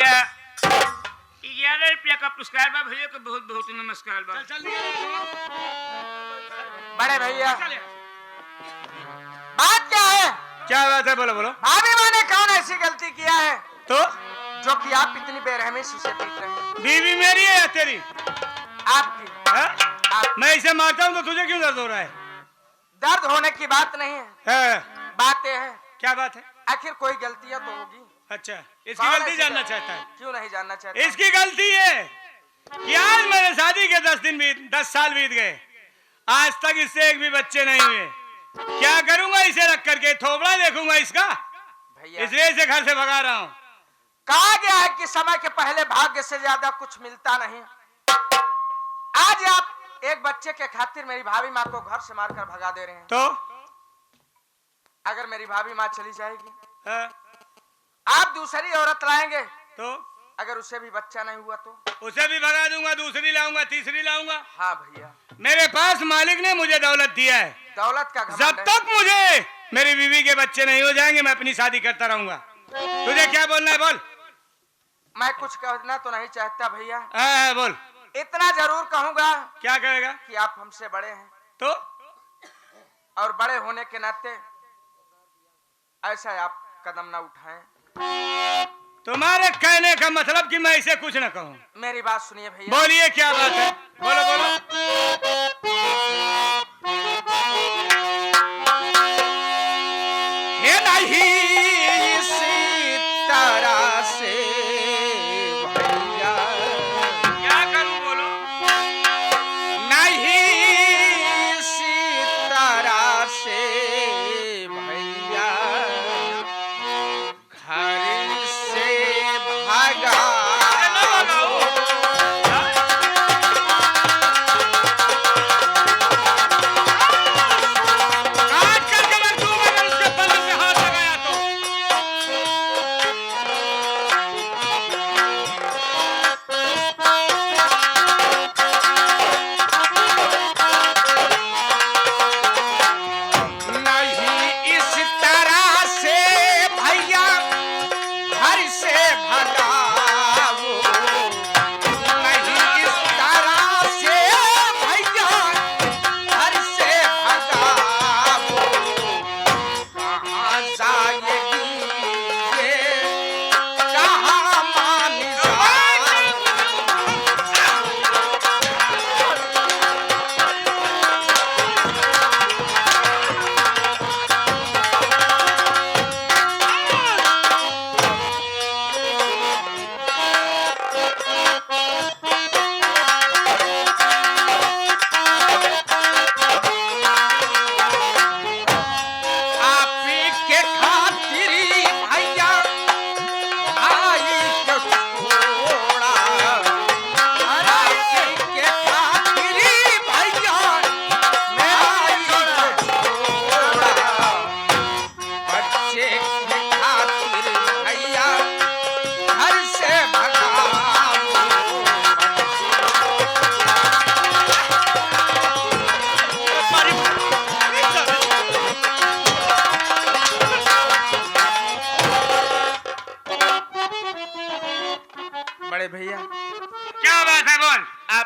भैया 11 रुपया का पुरस्कार बा भैया को बहुत बहुत नमस्कार बा। बड़े भैया बात क्या है? क्या बात है? बोलो बोलो। भाभी माँ ने कौन ऐसी गलती किया है तो जो कि आप इतनी बेरहमी से उसे पीट रहे हैं? बीवी मेरी है या तेरी? आपकी। आप? मैं इसे मारता हूँ तो तुझे क्यों दर्द हो रहा है? दर्द होने की बात नहीं है, बात यह है। क्या बात है? आखिर कोई गलतियां तो होगी। अच्छा, इसकी गलती जानना चाहता है? क्यों नहीं जानना चाहता? इसकी गलती है कि आज मेरे शादी के 10 साल बीत गए, आज तक इससे एक भी बच्चे नहीं हुए। क्या करूंगा इसे रख करके? थोबड़ा देखूंगा इसका, इसलिए इसे घर से भगा रहा हूँ। कहा गया है कि समय के पहले भाग्य से ज्यादा कुछ मिलता नहीं। आज आप एक बच्चे के खातिर मेरी भाभी माँ को घर से मारकर भगा दे रहे हैं। तो अगर मेरी भाभी माँ चली जाएगी, आप दूसरी औरत लाएंगे, तो अगर उसे भी बच्चा नहीं हुआ तो उसे भी भगा दूंगा, दूसरी लाऊंगा, तीसरी लाऊंगा। हाँ भैया, मेरे पास मालिक ने मुझे दौलत दिया है। दौलत का जब तक मुझे मेरी बीवी के बच्चे नहीं हो जाएंगे मैं अपनी शादी करता रहूंगा। तुझे क्या बोलना है बोल। मैं कुछ कहना तो नहीं चाहता भैया। बोल। इतना जरूर कहूंगा। क्या कहेगा? कि आप हमसे बड़े हैं, तो और बड़े होने के नाते ऐसा आप कदम ना उठाएं। तुम्हारे कहने का मतलब कि मैं इसे कुछ न कहूं। मेरी बात सुनिए भैया। बोलिए क्या बात है? बोलो बोलो। ये नहीं इसी तरह से भैया, क्या करूं बोलो। नहीं इसी तरह से भैया, घर से भागा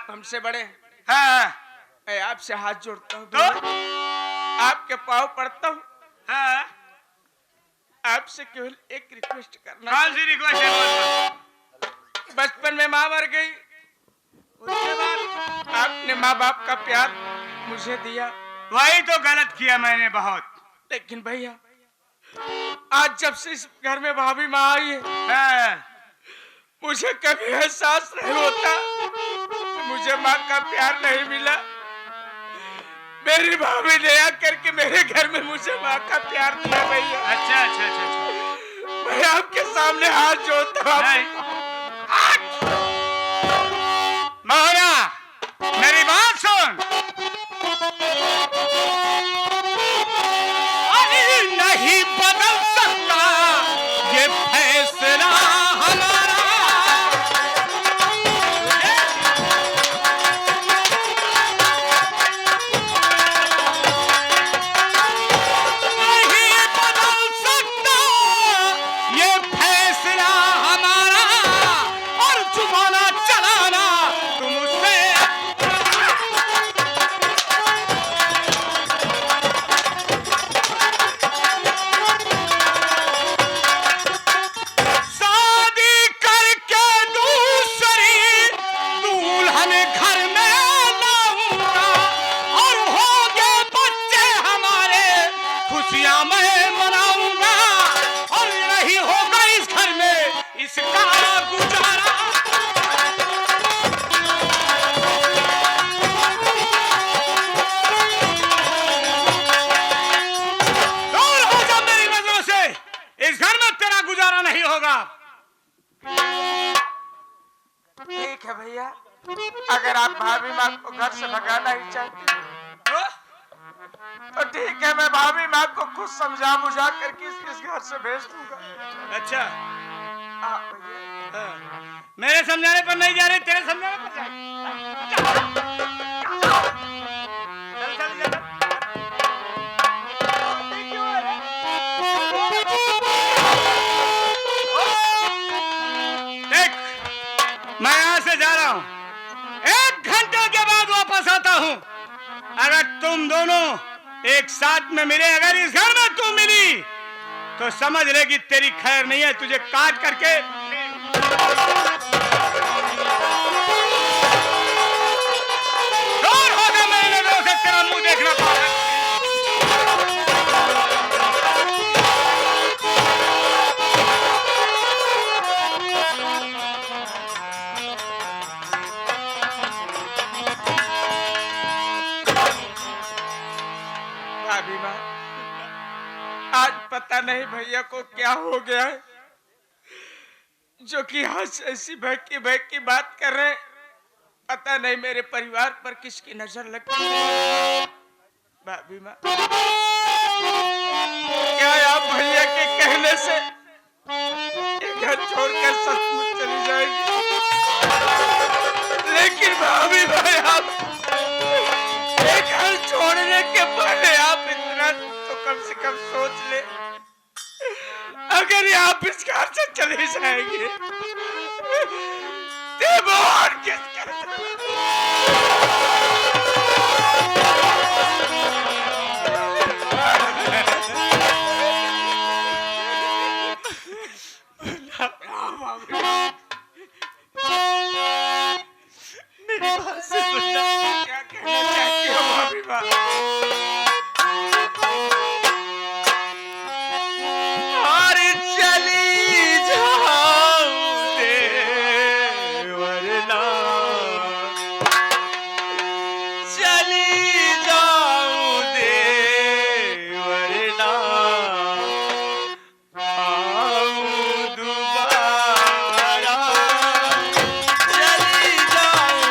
हमसे बड़े। हाँ, मैं आपसे हाथ जोड़ता हूँ, तो आपके पाँव पड़ता हूँ। हाँ, आपसे केवल एक रिक्वेस्ट करना। कौन सी रिक्वेस्ट है? बचपन में माँ मर गई, उसके बाद आपने माँ बाप का प्यार मुझे दिया। वही तो गलत किया मैंने बहुत। लेकिन भैया आज जब से इस घर में भाभी माँ आई है, हाँ, मुझे कभी एहसास नहीं होता मुझे माँ का प्यार नहीं मिला। मेरी भाभी ने आकर के मेरे घर में मुझे माँ का प्यार दिया भैया। अच्छा अच्छा अच्छा अच्छा। मैं आपके सामने हाथ जोड़ता हूँ। मोहना, मेरी बात सुन। नहीं बदल सकता ये फैसला हमारा। नहीं बदल सकता ये फैसला हमारा। गुजारा। दूर हो जा मेरी नजरों से, इस घर में तेरा गुजारा नहीं होगा। ठीक है भैया, अगर आप भाभी माँ को घर से भगाना ही चाहते हैं तो ठीक है, मैं भाभी माँ को खुद समझा बुझा करके इस घर से भेज दूंगा। अच्छा, हाँ भैया। हाँ। मेरे समझाने पर नहीं जा रही, तेरे समझाने पर जा। चल चल चल। देख, मैं यहाँ से जा रहा हूँ, 1 घंटे के बाद वापस आता हूँ। अगर तुम दोनों एक साथ में मिले, अगर इस घर में तू मिली तो समझ ले कि तेरी खैर नहीं है, तुझे काट करके दूर होगा। मेरी नजरों से तेरा मुंह देखना पड़ा। भाभी माँ, आज पता नहीं भैया को क्या हो गया है, जो कि आज ऐसी बहक की बात कर रहे हैं। पता नहीं मेरे परिवार पर किसकी नजर लगी है। भाभी माँ, क्या आप भैया के कहने से ये घर छोड़कर सचमुच चली जाएगी? लेकिन भाभी भाई, आप ये घर छोड़ने के पहले आप इतना तो कम से कम सोच ले, अगर आप इस घर से चले जाएंगे तो और किसके मेरी बात से सुनना, क्या कहना चाहती हो भाभी माँ? और चली जाऊं देवरना, चली जाऊं देवरना, आऊं दोबारा, चली जाऊं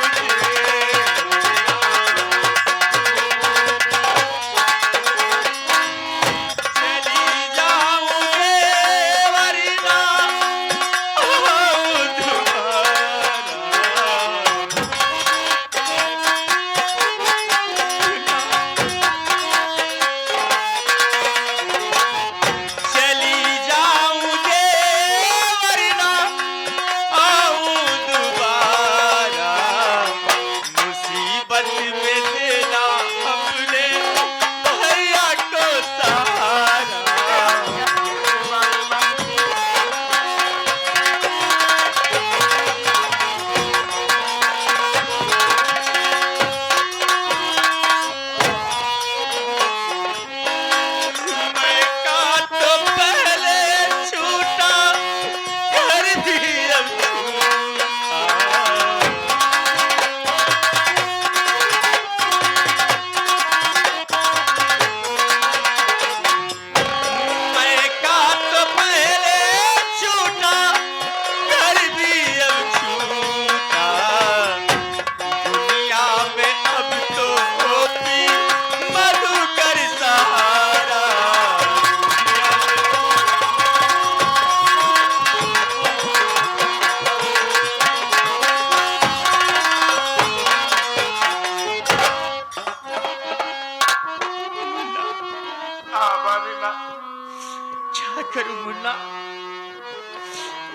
करूं मुन्ना,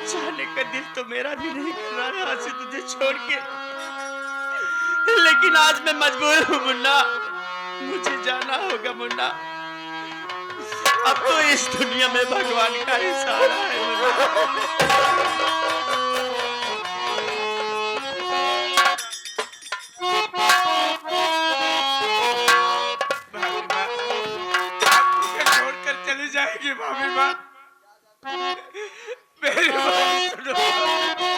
जाने का दिल तो मेरा भी नहीं कर रहा है आज से तुझे छोड़ के, लेकिन आज मैं मजबूर हूं मुन्ना, मुझे जाना होगा मुन्ना। अब तो इस दुनिया में भगवान का ही सहारा है मुन्ना। जाएगी भाभी माँ, मेरी बात सुनो।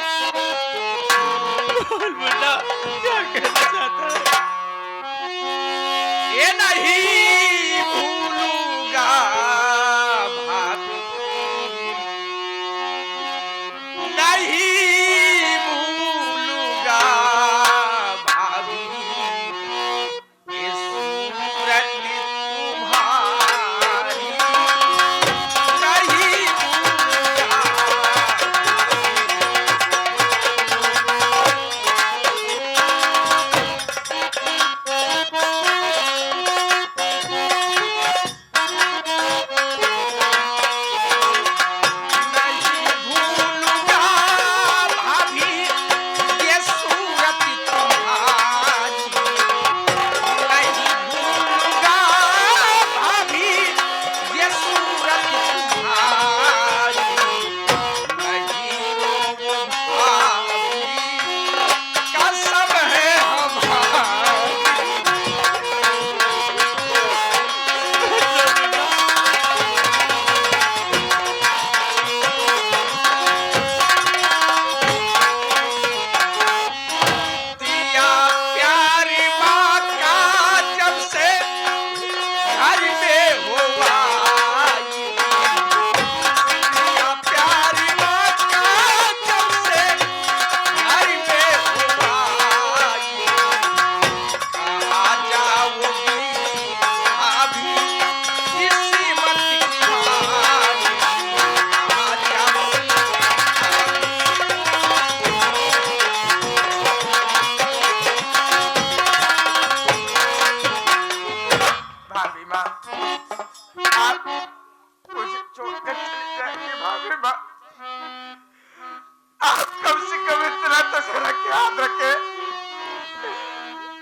याद रखे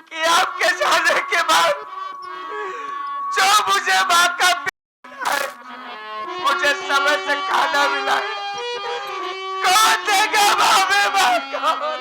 कि आपके जाने के बाद जो मुझे माँ का प्यार है, मुझे समय से खाना मिला है, कौन देगा माँ में माँ कौन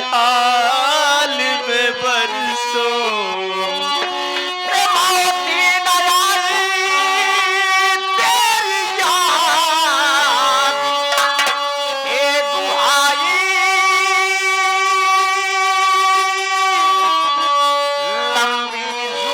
हाल में बरसों लंबी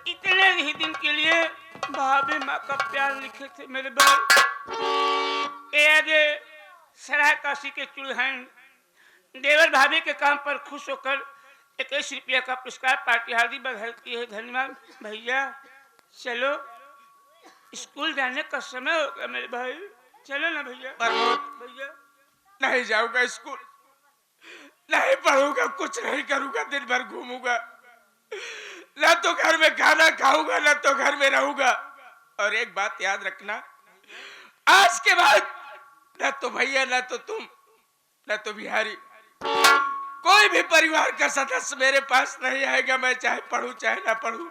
इतने ही दिन के लिए भाभी माँ का प्यार लिखे थे मेरे भाई। आगे सराय काशी के चुल्हन देवर भाभी के काम पर खुश होकर 21 रुपया का पुरस्कार पार्टी हार्दिक बधाई की है। धन्यवाद भैया। चलो स्कूल जाने का समय होगा मेरे भाई, चलो ना भैया। भैया नहीं जाऊंगा स्कूल, नहीं पढ़ूंगा, कुछ नहीं करूंगा, दिन भर घूमूंगा, ना तो घर में खाना खाऊंगा ना तो घर में रहूंगा। और एक बात याद रखना, आज के बाद ना तो भैया ना तो तुम ना तो बिहारी, कोई भी परिवार का सदस्य मेरे पास नहीं आएगा। मैं चाहे पढ़ूं चाहे ना पढ़ूं,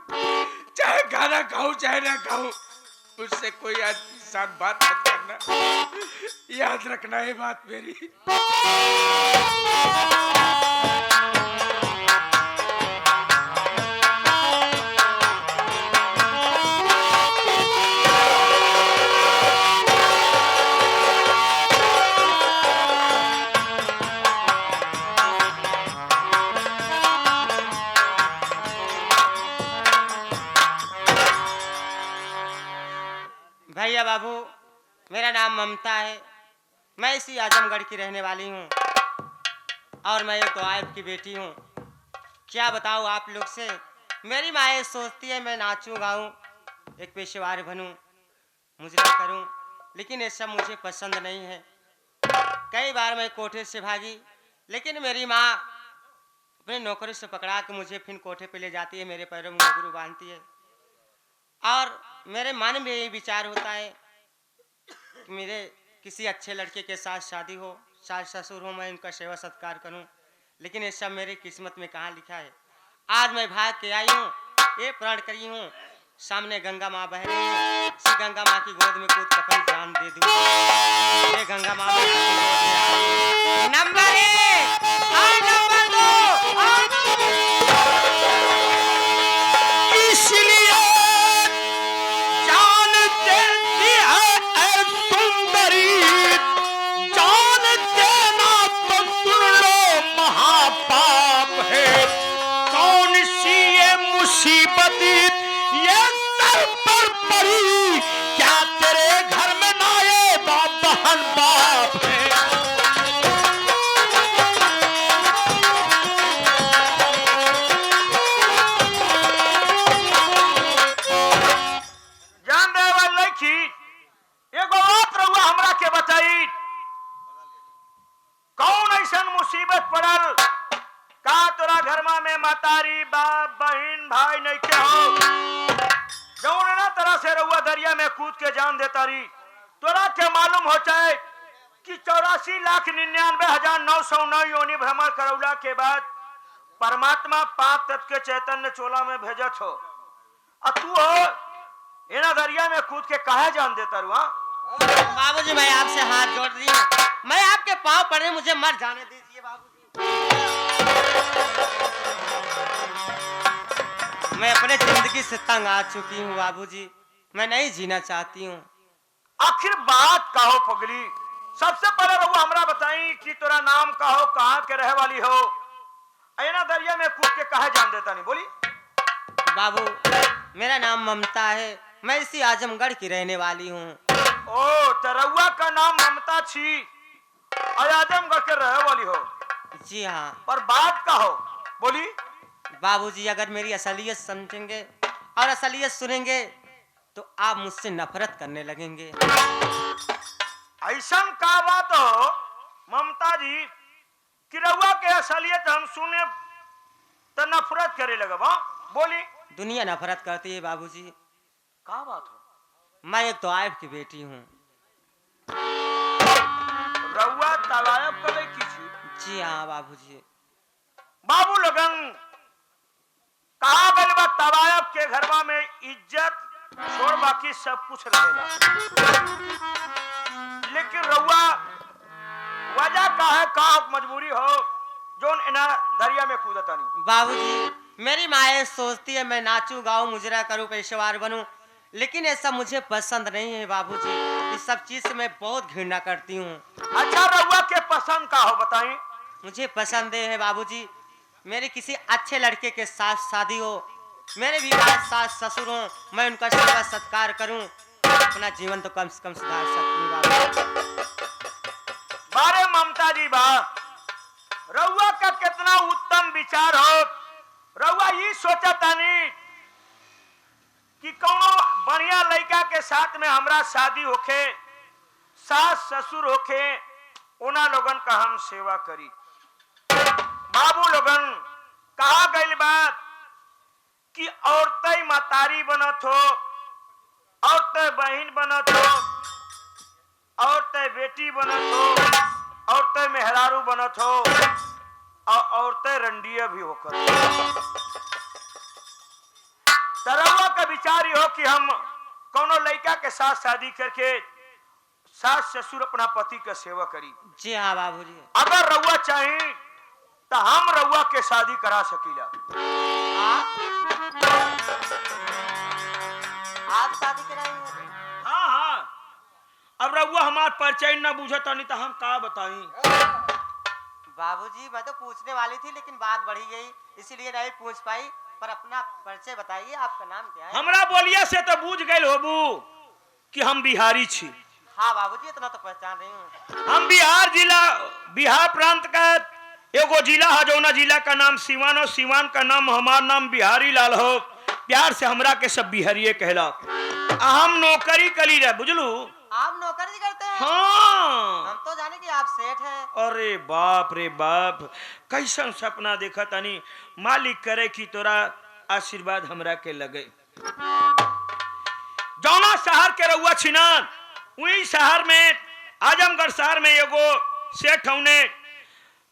चाहे खाना खाऊं चाहे ना खाऊं, मुझसे कोई आदमी के साथ बात मत करना। याद रखना ये बात मेरी। भैया बाबू, मेरा नाम ममता है, मैं इसी आजमगढ़ की रहने वाली हूँ और मैं एक गायब की बेटी हूँ। क्या बताऊँ आप लोग से, मेरी माँ ये सोचती है मैं नाचूं गाऊं, एक पेशेवर बनूं, मुजरा करूं, लेकिन ये सब मुझे पसंद नहीं है। कई बार मैं कोठे से भागी, लेकिन मेरी माँ अपने नौकरी से पकड़ा के मुझे फिर कोठे पे ले जाती है, मेरे पैरों में घुंघरू बांधती है और मेरे मन में यही विचार होता है कि मेरे किसी अच्छे लड़के के साथ शादी हो, सास ससुर हो, मैं उनका सेवा सत्कार करूं, लेकिन ये सब मेरी किस्मत में कहाँ लिखा है। आज मैं भाग के आई हूँ, ये प्रण करी हूँ, सामने गंगा माँ बह रही है, इसी गंगा माँ की गोद में कूद कपल जान दे दूँ। ये गंगा माँ नंबर 1 और नंबर 2 इसलिए जान देती है सुंदरी, जान देना तो सुन लो महापाप है। कौन सी ये मुसीबत ये सर पर पड़ी, क्या तेरे घर में नाये बहन बाप है। जान दे वाले की एगो बात रहुआ हमरा के बताई, कौन ऐसन मुसीबत पड़ल का तोरा घरमा में मातारी बाप बहन भाई नहीं के हो, जौन ना तरह से रहुआ दरिया में कूद के जान देता रही। तोरा के मालूम हो चाहे कि 84,99,909 योनि भ्रमण करौला के बाद परमात्मा 5 तत्व के चैतन्य चोला में भेजत हो, और तू हो एना दरिया में कूद के काहे जान देता रुआ। बाबूजी, मैं आपसे हाथ जोड़ रही हूँ, मैं आपके पाँव पड़े, मुझे मर जाने दीजिए बाबूजी। मैं अपने जिंदगी से तंग आ चुकी हूँ बाबूजी, मैं नहीं जीना चाहती हूँ। आखिर बात का हो पगली, सबसे पहले रहुआ हमरा बताई कि तोरा नाम का हो, कहाँ के रहे वाली हो, एना दरिया में कूद के काहे जान देता नहीं बोली। बाबू, मेरा नाम ममता है, मैं इसी आजमगढ़ की रहने वाली हूँ। ओ तरौआ का नाम ममता छी और आजमगढ़ के रहे वाली हो। जी हाँ। पर बात का हो बोली। बाबूजी, अगर मेरी असलियत समझेंगे और असलियत सुनेंगे तो आप मुझसे नफरत करने लगेंगे। ऐसा का बात हो ममता जी कि रउआ के असलियत हम सुने तो नफरत करे लगबा बोली। दुनिया नफरत करती है बाबूजी। का बात हो? मैं एक तवायब की बेटी हूँ। रउआ तवायब करे की छी? जी हाँ बाबूजी। बाबू लगन कहा गइल बा तवायब के घरवा में इज्जत छोड़ बाकी सब कुछ रहेगा, लेकिन रउआ वजह का है का मजबूरी हो जोन इना दरिया में कूदता नहीं। बाबूजी, मेरी माँ ये सोचती है मैं नाचूं गाऊं मुजरा करूं पेशेवर बनूं, लेकिन ये सब मुझे पसंद नहीं है बाबूजी। इस सब चीज से मैं बहुत घृणा करती हूँ। अच्छा रउआ के पसंद का हो बताई? मुझे पसंद है बाबूजी, मेरे किसी अच्छे लड़के के साथ शादी हो, मेरे भी सास ससुर हो, मैं उनका सेवा सत्कार करूं, अपना जीवन तो कम से कम सुधार सकती हूँ बाबू। बारे ममता जी बा, रउआ का कितना उत्तम विचार हो। रउआ ये सोचा तानी कि कौनो बढ़िया लड़का के साथ में हमरा शादी होखे, सास ससुर होखे, ओना लोगन का हम सेवा करी। बाबू लोगन कहा गई बात कि औरतें मतारी बनत हो, औरतें बहन बनत हो, औरतें बेटी बनत हो, औरतें मेहरारू बनत हो, और औरतें रंडिया भी होकर। तरवा का विचार ये हो कि हम कोनो लड़का के साथ शादी करके सास ससुर अपना पति का सेवा करी। जी हाँ बाबूजी। अगर रउआ चाही तो हम रउआ के शादी करा सकीला। आप शादी कराएंगे? हाँ हाँ, अब रउआ हमार परिचय न बुझता नहीं तो हम का बताई। बाबूजी मैं तो पूछने वाली थी लेकिन बात बढ़ी गई, इसीलिए नहीं पूछ पाई। पर अपना परिचय बताइए, आपका नाम क्या है? हमरा बोलिया से तो बुझ गए होबू कि हम बिहारी छी। हाँ बाबूजी, इतना तो पहचान रही हूँ। हम बिहार जिला, बिहार प्रांत का एगो जिला है, जौना जिला का नाम सिवान हो, सिवान का नाम हमार नाम बिहारी लाल हो। प्यार से हमरा के सब बिहारिये कहला। हम नौकरी करी रहे, बुझलू। आप नौकरी करते हैं? हाँ। हम तो जाने कि आप सेठ हैं। अरे बाप रे बाप, कैसन सपना देखा तनी। मालिक करे कि तोरा आशीर्वाद हमरा के लगे। जौना शहर के रउआ छिनान, वही शहर में आजमगढ़ शहर में एगो सेठ होने,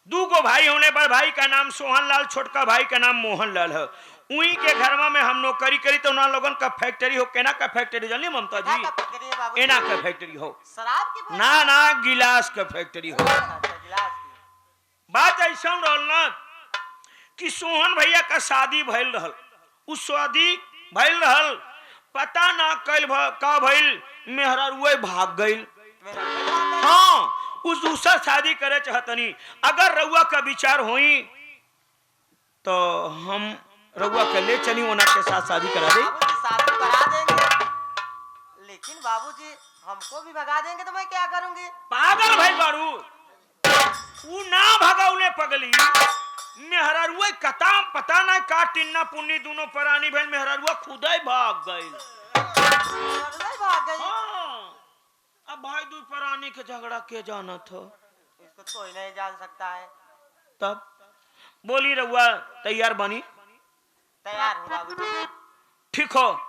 दूगो भाई होने। बड़ भाई का नाम सोहन लाल, छोटका भाई का नाम मोहन लाल है। उन्हीं के घरवा में हम नौकरी करी तो उन लोगन का फैक्ट्री हो। केना का फैक्ट्री जानी ममता जी? एना का फैक्ट्री हो। शराब की? ना ना, गिलास का फैक्ट्री हो। गिलास की। बात ऐसा रहल ना कि सोहन भैया का शादी भइल रहल। उस शादी भइल रहल, पता ना कल का भइल, मेहरारुए भाग गइल। हाँ, उस दूसरा शादी करे चाहतनी। अगर रउआ का विचार होई तो हम रउआ के ले चली, ओना के साथ शादी करा दे। बाबूजी शादी करा देंगे, लेकिन बाबूजी हमको भी भगा देंगे तो मैं क्या करूंगी? पागल भाई बारू, ऊ ना भगाउले पगली। मेहरारुआ कता पता ना का टिन्ना पुन्नी दोनों परानी भइल, मेहरारुआ खुदे भाग गइल। नहीं भाग गई? हाँ, अब भाई दू परानी के झगड़ा के जानत हो? इसको कोई नहीं जान सकता है। तब बोली रउआ तैयार बनी? तैयार हूँ बाबूजी। ठीक हो,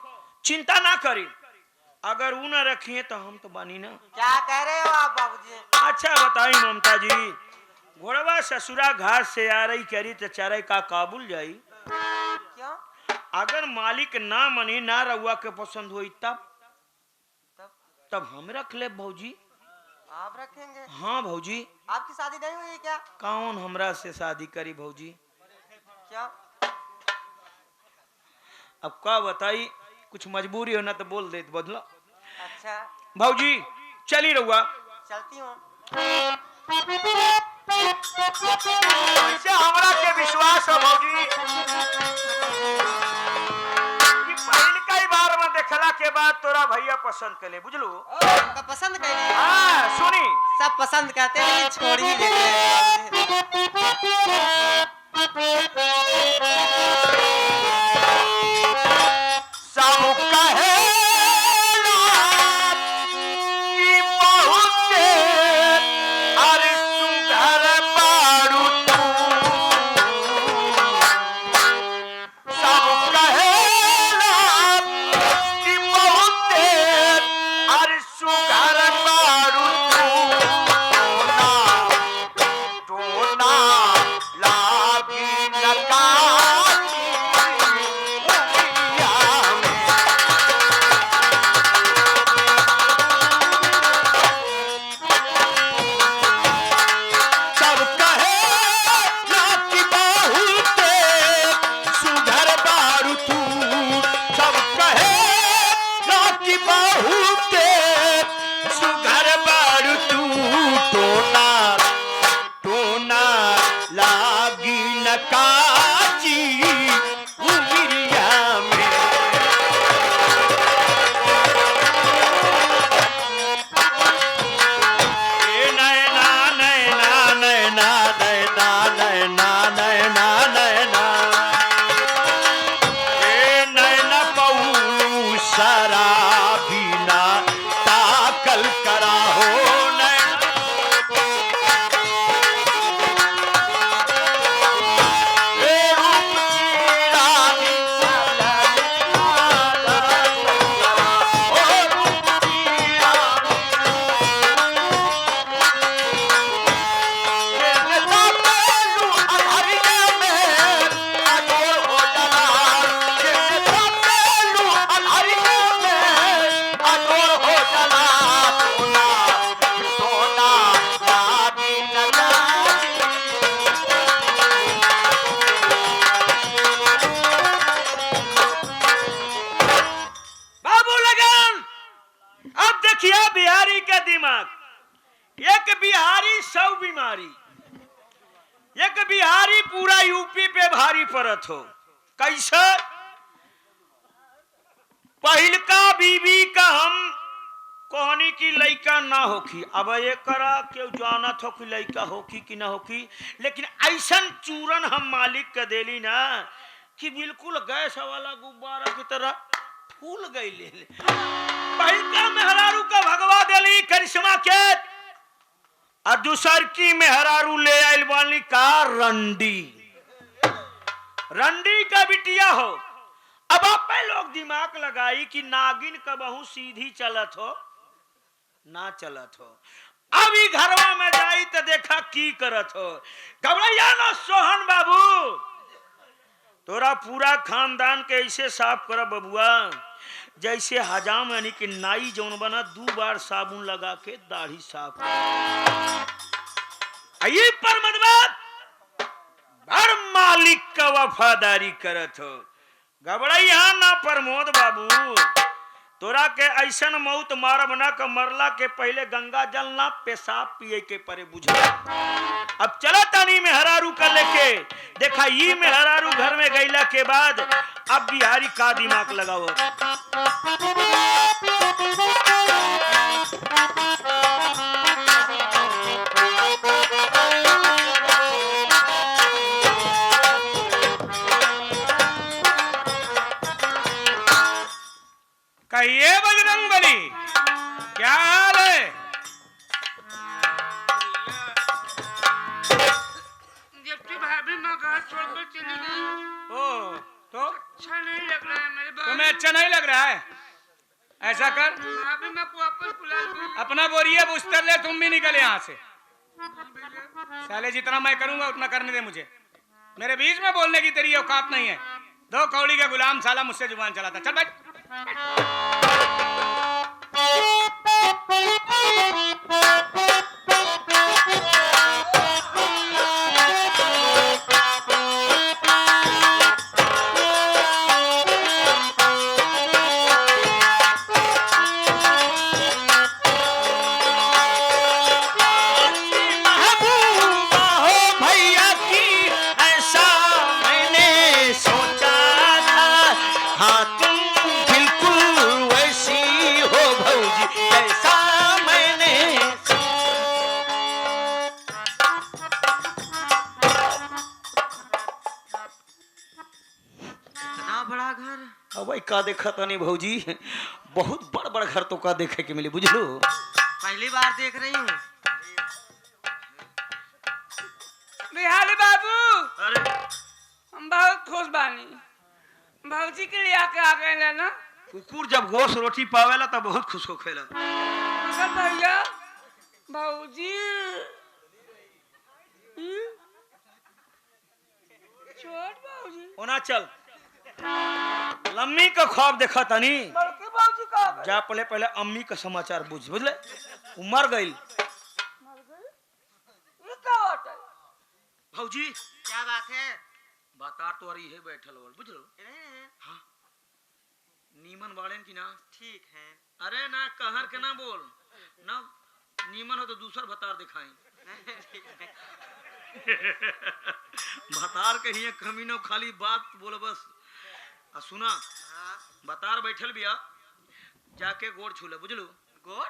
चिंता ना करी। अगर ऊ ना रखिए तो हम तो बनी ना। क्या कह रहे हो आप बाबूजी? अच्छा बताई ममता जी, घोड़वा ससुरा घाट से आ रही करी तो चारे का काबुल जाई। क्यों? अगर मालिक ना मनी, ना रउआ के पसंद हुई तब तब हम रख ले भौजी। आप रखेंगे? हाँ भौजी। आपकी शादी नहीं हुई क्या? कौन हमरा से शादी करी भौजी? क्या? अब का बताई, कुछ मजबूरी हो ना तो बोल दे बदला। अच्छा भौजी चली रउआ। चलती हूँ। वैसे हमरा के विश्वास हो भौजी कि पहल कई बार में देखला के बाद तोरा भैया पसंद कर ले, बुझलू। तो पसंद कर लिया? हाँ सुनी, सब पसंद करते हैं लेकिन छोड़ ही देते हैं सब कहे दिमाग, एक बिहारी 100 बीमारी, एक बिहारी पूरा यूपी पे भारी पड़त हो। कैसे? पहिलका बीबी का हम कहनी की लइका ना होखी, अब ये करा क्यों जानत हो कि लइका होखी कि ना होखी, लेकिन ऐसन चूरन हम मालिक के देली ना कि बिल्कुल गैस वाला गुब्बारा की तरह फूल गई ले। पहिलका मेहरारू का भगवा देली करिश्मा के, और दूसर की मेहरारू ले आइल बानी का रंडी, रंडी का बिटिया हो। अब आप लोग दिमाग लगाई कि नागिन का बहू सीधी चलत हो ना चलत हो। अभी घरवा में जाई तो देखा की करत हो। घबराइया ना सोहन बाबू, तोरा पूरा खानदान के ऐसे साफ कर बबुआ जैसे हजाम यानी कि नाई जौन बना 2 बार साबुन लगा के दाढ़ी साफ कर। ये पर मतबात हर मालिक का वफादारी करत हो। घबराइया ना प्रमोद बाबू, तोरा के ऐसन मौत मारब ना कि मरला के पहले गंगा जल ना पेशाब पिए के परे बुझा। अब चला तानी मेहरारू का लेके देखा, ये मेहरारू घर में गईला के बाद अब बिहारी का दिमाग लगाओ। कहिए बजरंग बली, क्या हाल है? जब से भाभी माँ घर छोड़कर चली गई ओ तो अच्छा नहीं लग रहा है मेरे बाल। तुम्हें अच्छा नहीं लग रहा है? ऐसा कर, भाभी माँ को वापस बुला लो। अपना बोरिया बुस्तर ले, तुम भी निकले यहाँ से। साले जितना मैं करूंगा उतना करने दे मुझे, मेरे बीच में बोलने की तेरी औकात नहीं है। 2 कौड़ी का गुलाम साला मुझसे जुबान चलाता। चल बैठ। का देखा तनी भौजी, बहुत बड़ बड़ घर तो का देखे के मिले बुझलो। पहली बार देख रही हूँ। बिहारी बाबू, अरे हम बहुत खुश बानी, भौजी के लिए आके आ गए ना। कुकुर जब गोश रोटी पावेला तो बहुत खुश होखेला। मगर भैया भौजी छोट भौजी ओना चल, लम्मी का ख्वाब देखा तनी। बड़की भौजी का जा पहले अम्मी का समाचार बुझले, मर गई। ये क्या बात है भौजी? क्या बात है? बता तो रही है बैठल बोल बुझलो। हाँ नीमन बाड़ेन की ना? ठीक है। अरे ना कहर के ना बोल ना, नीमन हो तो दूसर भतार दिखाई। भतार के ही कमी न खाली बात बोल बस। आ सुना, बतार बैठल बिया, जाके गोड़ छूले बुझलू। गोड़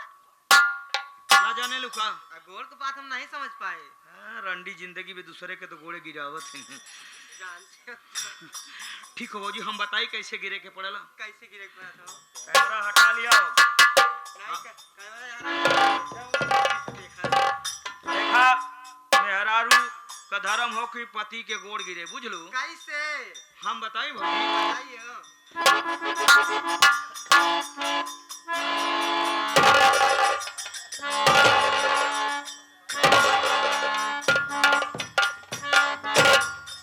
ना जाने लुका गोड़ की बात हम नहीं समझ पाए। रंडी जिंदगी में दूसरे के तो गोड़े गिरावत है। जानते हो? ठीक हो भौजी, हम बताई कैसे गिरे के पड़ेला। कैसे गिरे पड़ा था? कैमरा हटा लिया। देखा मेहरारू का धर्म हो कि पति के गोड़ गिरे बुझलू। कैसे? हम बताई भौजी। बताइए।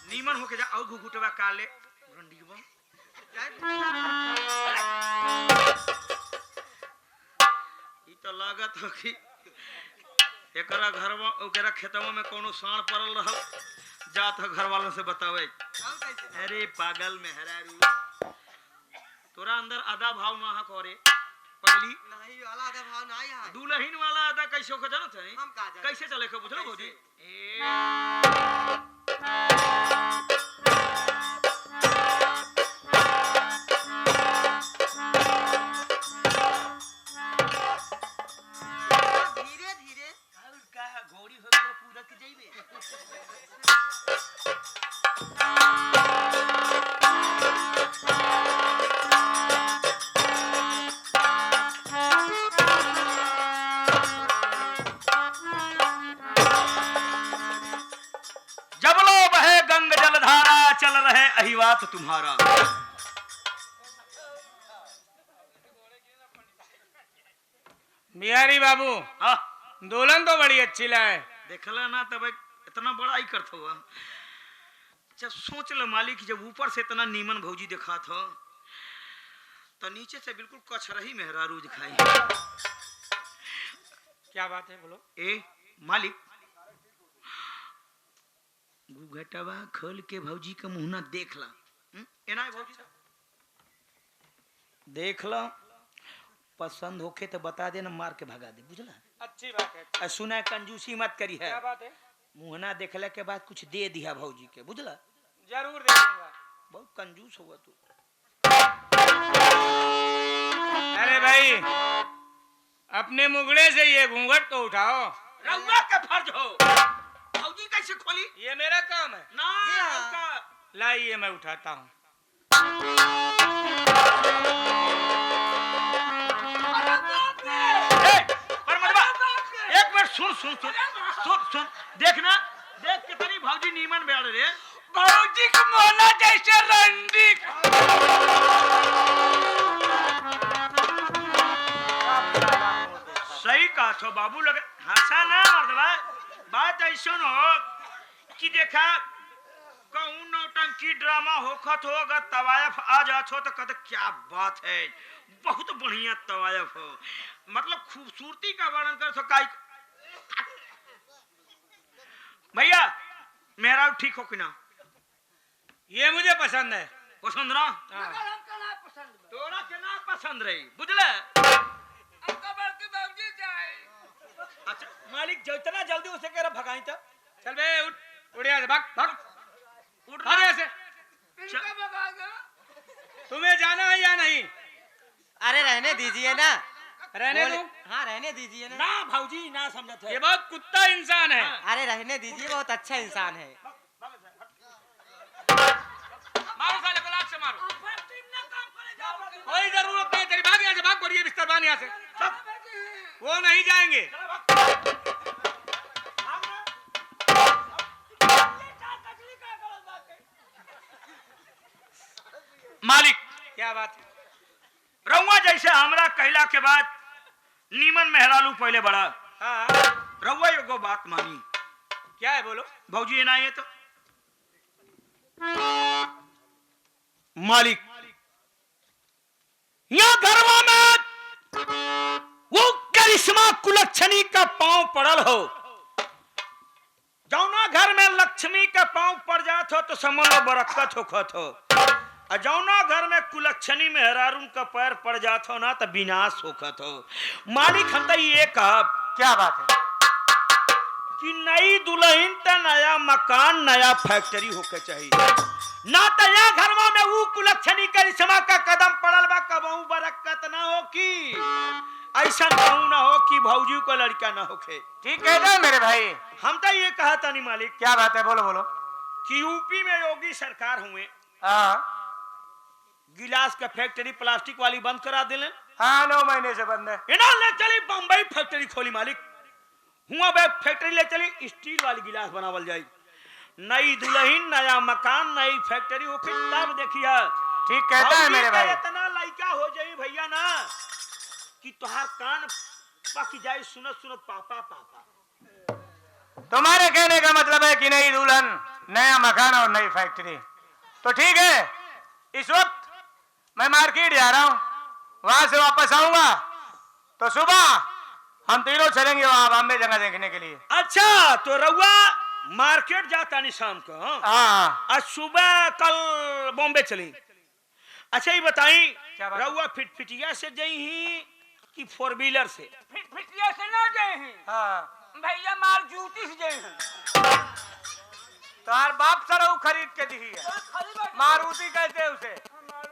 नीमन होके जा और घुघुटवा काले रंडी के बम। ई तो लागत हो कि एकरा घरवा ओकरा खेतवा में कोनो साण पड़ल रहल, जात हो घर वालों से बतावे। अरे पागल मेहरारू, तोरा अंदर आधा भाव ना करे पगली नहीं वाला आधा भाव नहीं है। दुल्हन वाला अदा कैसे होकर जानत है? हम का जाने। कैसे चले के बुझलो भौजी? धीरे धीरे का घोड़ी हो गए पूरा के जाइबे। जब लो बहे गंग जलधारा चल रहे अहिवात तुम्हारा। बिहारी बाबू हाँ दुल्हन तो बड़ी अच्छी लाए। देखला ना तब इतना बड़ा ही करत हुआ। जब सोच ल मालिक जब ऊपर से इतना नीमन भौजी देखा था तो नीचे से बिल्कुल कचरही मेहरारू दिखाई। क्या बात है बोलो। ए मालिक घुघटवा खोल के भौजी का मुंह ना देख ला। एना है भौजी साहब? देख ला पसंद होके तो बता देना मार के भगा दे बुझला। अच्छी बात है। और सुना कंजूसी मत करी है। क्या बात है? मुहना देखला के बाद कुछ दे दिया भौजी के बुझला। जरूर दे दूंगा। बहुत कंजूस हुआ तू। अरे भाई अपने मुगड़े से ये घूंघट तो उठाओ। रउआ का फर्ज हो। भौजी कैसे खोली? ये मेरा काम है ना जी हाँ। आपका। लाइए मैं उठाता हूँ। ए, परमतवा, एक मिनट सुन सुन सुन सुन सुन देखना देख कितनी भौजी नीमन बैठ रे। भौजी का मोहना जैसे रंडी। सही कहा थो बाबू लगे हंसा ना मर्दवा। बात ऐसा हो कि देखा कहूँ नौटंकी ड्रामा होखत हो अगर तवायफ आ जात हो तो कहते क्या बात है बहुत बढ़िया तवायफ हो। मतलब खूबसूरती का वर्णन कर सका। भैया मेरा ठीक हो कि ना? ये मुझे पसंद है। पसंद ना? हाँ। तोरा के ना पसंद रही बुझले। अच्छा मालिक जितना जल्दी उसे कह रहा भगाई था। चल बे उठ उड़ यहाँ से भाग भाग उठ भाग यहाँ से। तुम्हें जाना है या नहीं? अरे रहने दीजिए ना। रहने बोले- दो। हाँ रहने दीजिए ना। ना भौजी ना समझत है। ये बहुत कुत्ता इंसान है। अरे रहने दीजिए बहुत अच्छा इंसान है। मारो साले को लात से मारो। कोई जरूरत नहीं तेरी। भाग यहाँ से भाग। बोलिए बिस्तर बांध यहाँ से। वो नहीं जाएंगे। मालिक क्या बात है? रउआ जैसे हमरा कहला के बाद नीमन मेहरालू पहले बड़ा। हाँ रउआ एगो बात मानी। क्या है बोलो। भौजी ये ना ये तो मालिक यहाँ घरवा में वो करिश्मा कुलक्षणी का पांव पड़ल हो। जौना घर में लक्ष्मी का पांव पड़ जात हो तो समझ लो बरकत होखत हो। और जौना घर में कुलक्षणी मेहरारून का पैर पड़ जात हो ना तो विनाश होखत हो। मालिक हम तो ये कहा क्या बात है? कि नई दुल्हन तो नया मकान नया फैक्ट्री होके चाहिए ना तो या घरवा में वो कुलक्षणी करिश्मा का कदम पड़ल बा कबहू बरकत ना हो कि ऐसा कहूं ना हो कि भौजी को लड़का ना होके। ठीक कहते हैं मेरे भाई। हम तो ये कहा था नहीं मालिक क्या बात है? बोलो बोलो। कि यूपी में योगी सरकार हुए हाँ गिलास का फैक्ट्री प्लास्टिक वाली बंद करा दिले। हाँ 9 महीने से बंद है। इन्होंने ले चली बम्बई फैक्ट्री खोली मालिक। हुआ बे फैक्ट्री ले चली स्टील वाली गिलास बनावल जाई। नई दुल्हन नया मकान नई फैक्ट्री होके तब देखिए। ठीक कहता है मेरे भाई। इतना लड़का हो जाई भैया ना कि तुहार कान पक जाए सुनत सुनत पापा पापा। तुम्हारे कहने का मतलब है कि नई दुल्हन नया मकान और नई फैक्ट्री। तो ठीक है इस वक्त मैं मार्केट जा रहा हूँ। वहां से वापस आऊंगा तो सुबह हम तीनों चलेंगे वहां बॉम्बे जगह देखने के लिए। अच्छा तो रउआ मार्केट जाता नहीं शाम को? हाँ आज सुबह कल बॉम्बे चली। अच्छा ये बताई क्या बात? रउआ फिटफिटिया से जई ही कि 4 व्हीलर से? फिटिया से ना गए हैं हाँ भैया, माल जूती से गए हैं। तार बाप सरऊ खरीद के दी है, मारुति कहते उसे।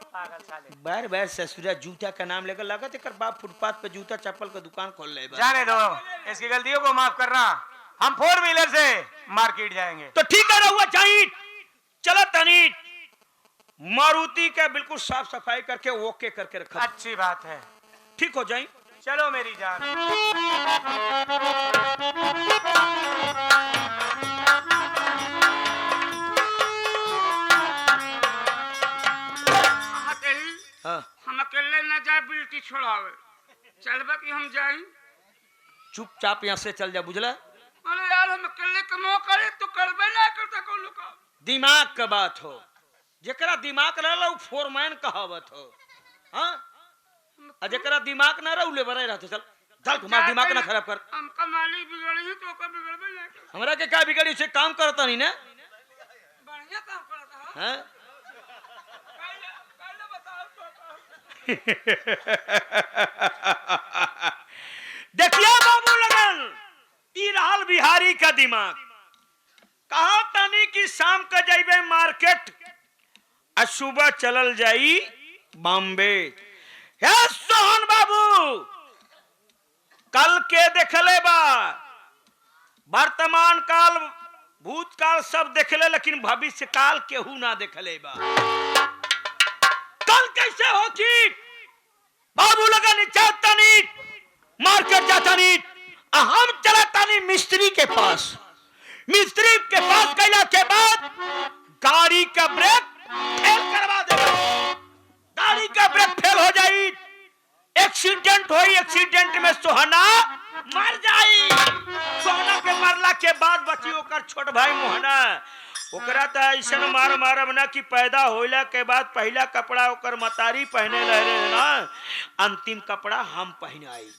पागल साले। बार बार ससुरा जूता का नाम लेकर लगा तेकर बाप फुटपाथ पे जूता चप्पल का दुकान खोल ले बा। जाने दो, इसकी गलतियों को माफ करना। हम 4 व्हीलर से मार्केट जाएंगे। तो ठीक है रहुआ चाहिए, चलो तनी मारुति का बिल्कुल साफ सफाई करके ओके करके रखा। अच्छी बात है, ठीक हो जाए। चलो मेरी जान। हाँ हम अकेले न जाए, बिल्टी छोड़ावे। चलबा कि हम जाए? चुपचाप यहाँ से चल जा, बुझला? अरे यार, हम अकेले कमो करे तो करबे ना करता कोनो का। दिमाग का बात हो, जेकरा दिमाग रहला उ फोरमैन कहावत हो। हाँ, आ जेकरा दिमाग ना रहा उ लेबरे रहते। चल चल, तुम्हारा दिमाग ना खराब कर। हमका मालिक बिगड़ी है तो ओकर बिगड़बे ना कर। हमरा के का बिगड़ी से काम करता नहीं ना? बढ़िया काम करता है। हाँ पहले बताओ देखिए बाबू लगन, ई रहल बिहारी का दिमाग। कहा तनी कि शाम का जाइबे मार्केट आ सुबह चलल जाई बॉम्बे। हे सोहन बाबू, कल के देखले बा, वर्तमान काल भूतकाल सब देखले, लेकिन भविष्य काल केहू ना देखले बा। कल कैसे हो कि बाबू लगन चाहतनी मार्केट जातनी, हम चलतनी मिस्त्री के पास। मिस्त्री के पास गइला के बाद गाड़ी का ब्रेक फेल करवा देगा। गाड़ी का ब्रेक फेल हो जाई, एक्सीडेंट होई, एक्सीडेंट में सोहना मर जाई। सोहना के मरला के बाद बची ओकर छोट भाई मोहना। ओकरा त ऐसन मार मारब ना कि पैदा होइला के बाद पहला कपड़ा ओकर मतारी पहने रहे ना, अंतिम कपड़ा हम पहनाई।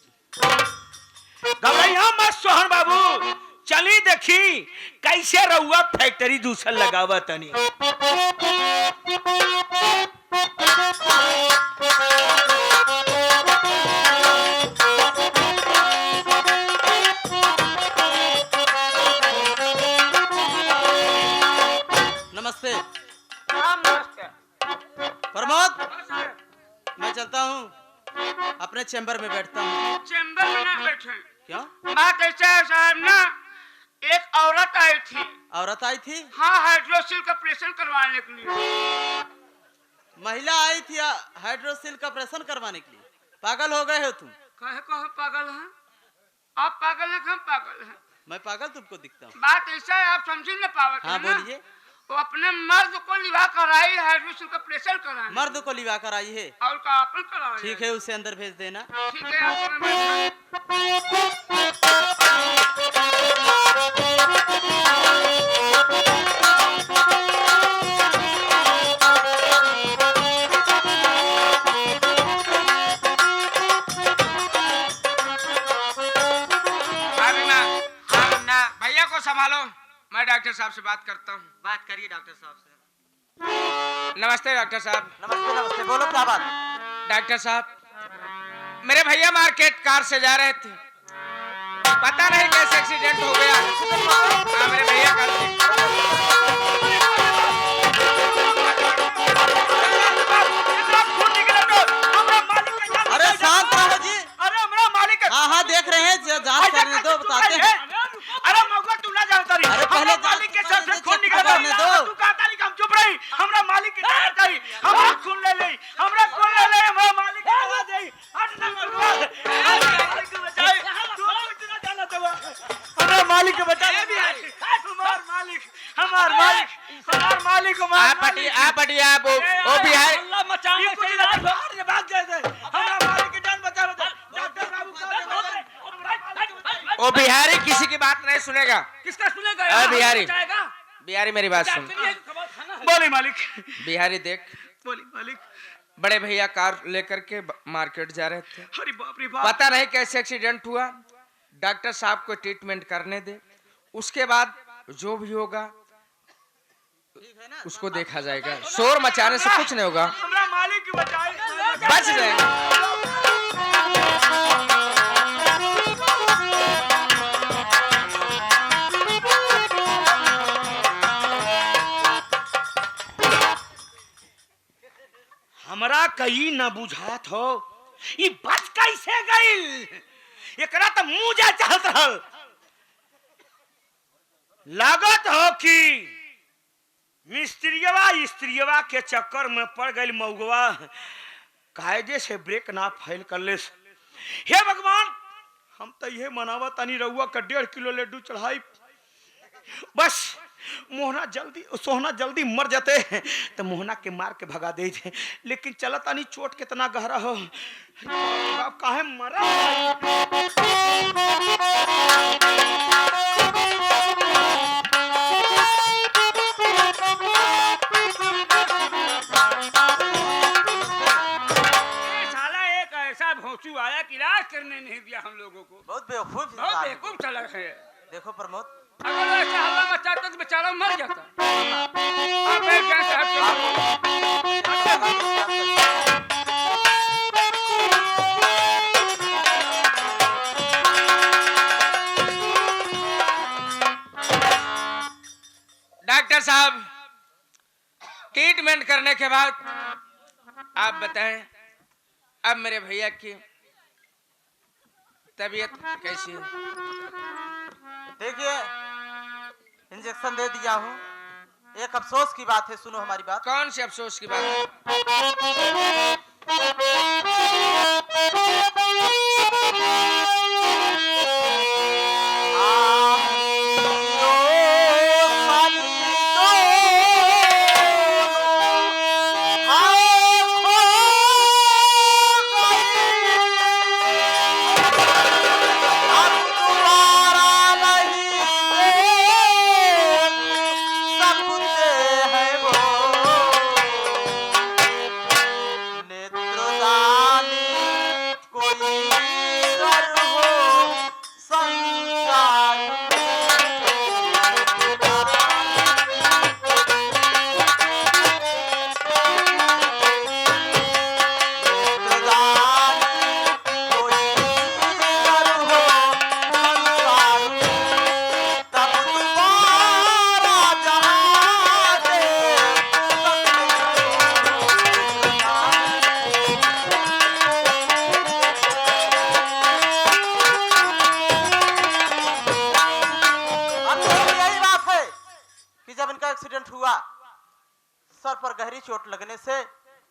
घबराइया मत सोहन बाबू, चली देखी कैसे रहुआ फैक्ट्री दूसर लगावा तनी। नमस्ते नमस्ते। प्रमोद, मैं चलता हूँ, अपने चैम्बर में बैठता हूँ। चैम्बर में ना बैठे। क्यों? बात ऐसा है साहब ना, एक औरत आई थी। औरत आई थी? हाँ, हाइड्रोसिल का ऑपरेशन करवाने के लिए। महिला आई थी हाइड्रोसिल का ऑपरेशन करवाने के लिए। पागल हो गए हो तुम? कहे कहो पागल हैं? आप पागल हैं कि हम पागल हैं? मैं पागल तुमको दिखता हूँ? बात ऐसा है, आप समझ न पावत हाँ है ना? बोलिए। वो अपने मर्द को लिवा कर आई हाइड्रोसिल का ऑपरेशन कराने। मर्द को लिवा कर आई है? और का अपन कराओ। ठीक है, उसे अंदर भेज देना। ठीक है, आप हमें बैठा। भैया को संभालो, मैं डॉक्टर साहब से बात करता हूँ। बात करिए डॉक्टर साहब से। नमस्ते डॉक्टर साहब। नमस्ते नमस्ते, बोलो क्या बात? डॉक्टर साहब, मेरे भैया मार्केट कार से जा रहे थे, पता नहीं कैसे एक्सीडेंट हो गया। हाँ, मेरे भैया अरे शांत रहो जी। अरे हमारा मालिक। हाँ हाँ, देख रहे हैं, जांच करने दो, बताते हैं। अरे मौका तू ना जानता रही। अरे पहले मालिक के सर से खून निकल करने दो। तू कहता नहीं कि हम चुप रही। हमरा मालिक की जान चाहिए, हमरा खून ले ले, हमरा खून ले ले, हमरा मालिक की आवाज दे। हट ना मरवा, मालिक को बचाए। तू कुछ ना जाना तो हमरा मालिक को बचा। हमार मालिक, हमार मालिक, हमार मालिक को मार। आप वो बिहार अल्लाह मचाने के लिए बाहर से भाग गए थे। हमरा मालिक की जान बचा। डॉक्टर बाबू वो बिहारी किसी की बात नहीं सुनेगा। किसका सुनेगा? अरे बिहारी, बचाएगा। बिहारी मेरी बात सुन। बोली मालिक। बिहारी देख, बोली मालिक। बड़े भैया कार लेकर के मार्केट जा रहे थे, अरे बाप रे बाप। पता नहीं कैसे एक्सीडेंट हुआ। डॉक्टर साहब को ट्रीटमेंट करने दे, उसके बाद जो भी होगा उसको देखा जाएगा। शोर मचाने से कुछ नहीं होगा, हमरा मालिक की बचाए। बच जाएगा। कई न बुझात हो ये बच कैसे गई। एकरा तो मुंह जा चाहत रहल। लागत हो कि मिस्त्रियवा स्त्रियवा के चक्कर में पड़ गई मऊगवा कायदे से ब्रेक ना फैल कर ले। हे भगवान हम तो ये मनावा तनी रउआ का 1.5 किलो लड्डू चढ़ाई बस सोहना जल्दी मर जाते तो मोहना के मार के भगा दे। लेकिन चला तानी चोट कितना गहरा हो काहे मरा। साला एक ऐसा भोंसू आया कि इलाज करने नहीं दिया हम लोगों को। बहुत बेवकूफ बहुत इंसान है। बेवकूफ चला है। देखो प्रमोद, अगर ऐसा हल्ला मचाता तो बेचारा मर जाता। अब मैं क्या डॉक्टर साहब ट्रीटमेंट करने के बाद आप बताएं अब मेरे भैया की तबीयत कैसी है। देखिए इंजेक्शन दे दिया हूँ। एक अफसोस की बात है, सुनो हमारी बात। कौन सी अफसोस की बात है। एक्सीडेंट हुआ, सर पर गहरी चोट लगने से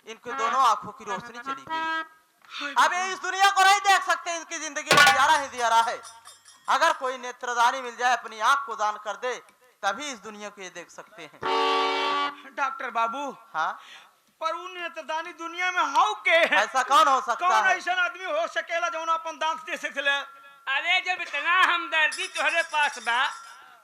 इनकी दोनों आंखों की रोशनी चली गई। अब ये इस दुनिया को नहीं देख सकते, इनकी जिंदगी में दियारा ही दियारा है। अगर कोई नेत्रदानी मिल जाए, अपनी आंख को दान कर दे, तभी इस दुनिया को ये देख सकते हैं। डॉक्टर बाबू, हाँ, पर उन नेत्रदानी दुनिया में हाउ के है? ऐसा कौन हो सकता कौन है? ऐसा आदमी हो सकेला जो अपन दांत दे सकेला? अरे जब इतना हमदर्दी तोहरे पास बा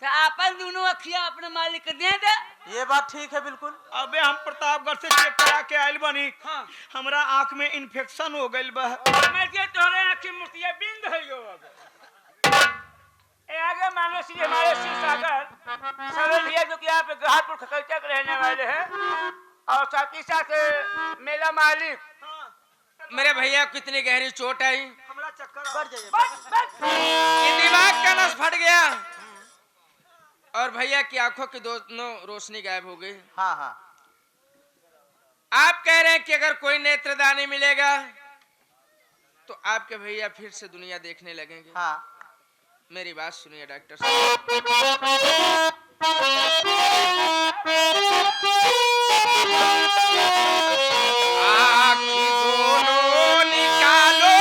तो अपन दोनों अखियां अपने मालिक के दे दे। ये बात ठीक है बिल्कुल। अबे हम प्रतापगढ़ से चेक करा के आयल बनी। हाँ। हमरा आंख में इन्फेक्शन हो गइल बा। मैं जे तोहरे आंखी मुतिया बिंद है यो। ए आगे मानो श्री हमारे शिव सागर सरल भैया जो कि यहाँ पे ग्राहपुर खकलचा के रहने वाले हैं और साथ ही साथ मेरा मालिक। मेरे भैया को इतनी गहरी चोट आई, हमरा चक्कर बढ़ जाइए। बस बस कि दिमाग का नस फट गया और भैया की आंखों की दोनों रोशनी गायब हो गई। हाँ हाँ, आप कह रहे हैं कि अगर कोई नेत्रदानी मिलेगा तो आपके भैया फिर से दुनिया देखने लगेंगे। हाँ। मेरी बात सुनिए डॉक्टर साहब। आँखी दोनों निकालो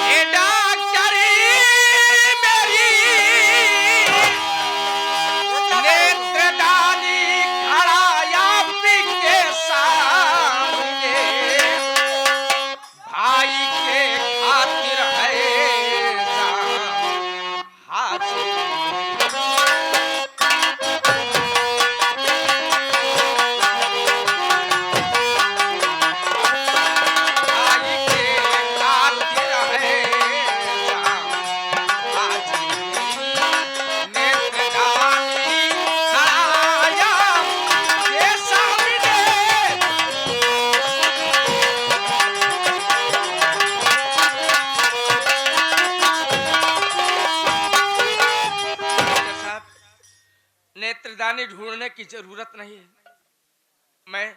ये डॉक्टर मेरी, नेत्रदानी खड़ा आपके सामने, भाई के खातिर है जान हाजिर। भाई के खातिर है जान हाजिर। नेत्रदानी खड़ा आपके सामने, डॉक्टर साहब नेत्रदानी ढूंढने की जरूरत नहीं है। मैं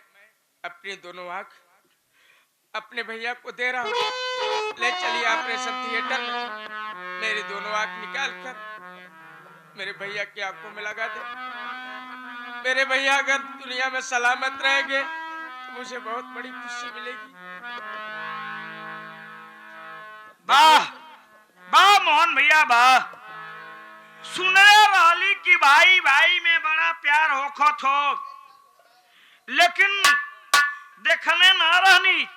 अपनी दोनों आंख अपने भैया को दे रहा हूँ, ले चलिए ऑपरेशन थिएटर में, मेरी दोनों आंख निकाल कर मेरे भैया की आंखों में लगा दे। मेरे भैया अगर दुनिया में सलामत रहेंगे तो मुझे बहुत बड़ी खुशी मिलेगी। वाह वाह मोहन भैया वाह, सुने रहली कि भाई भाई में बड़ा प्यार होखत हो, लेकिन देखने ना रहनी।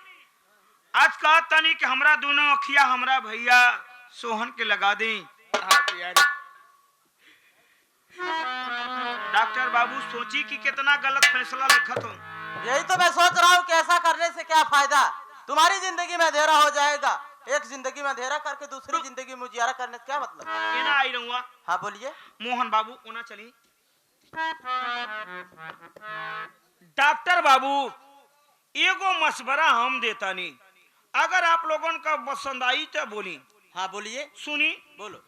आज कहा तनी कि हमरा दोनों अखिया हमरा भैया सोहन के लगा दी। हाँ बिहारी, डॉक्टर बाबू सोची कि कितना गलत फैसला लिखत हो। यही तो मैं सोच रहा हूँ कि ऐसा करने से क्या फायदा, तुम्हारी जिंदगी में अंधेरा हो जाएगा, एक जिंदगी में अंधेरा करके दूसरी जिंदगी में उजियारा करने से क्या मतलब। केना आई रहूंगा। हाँ बोलिए। मोहन बाबू ओना चली। डॉक्टर बाबू एगो मशवरा हम देता नहीं, अगर आप लोगों का पसंद आई तो बोली। हाँ बोलिए। सुनी। बोलो।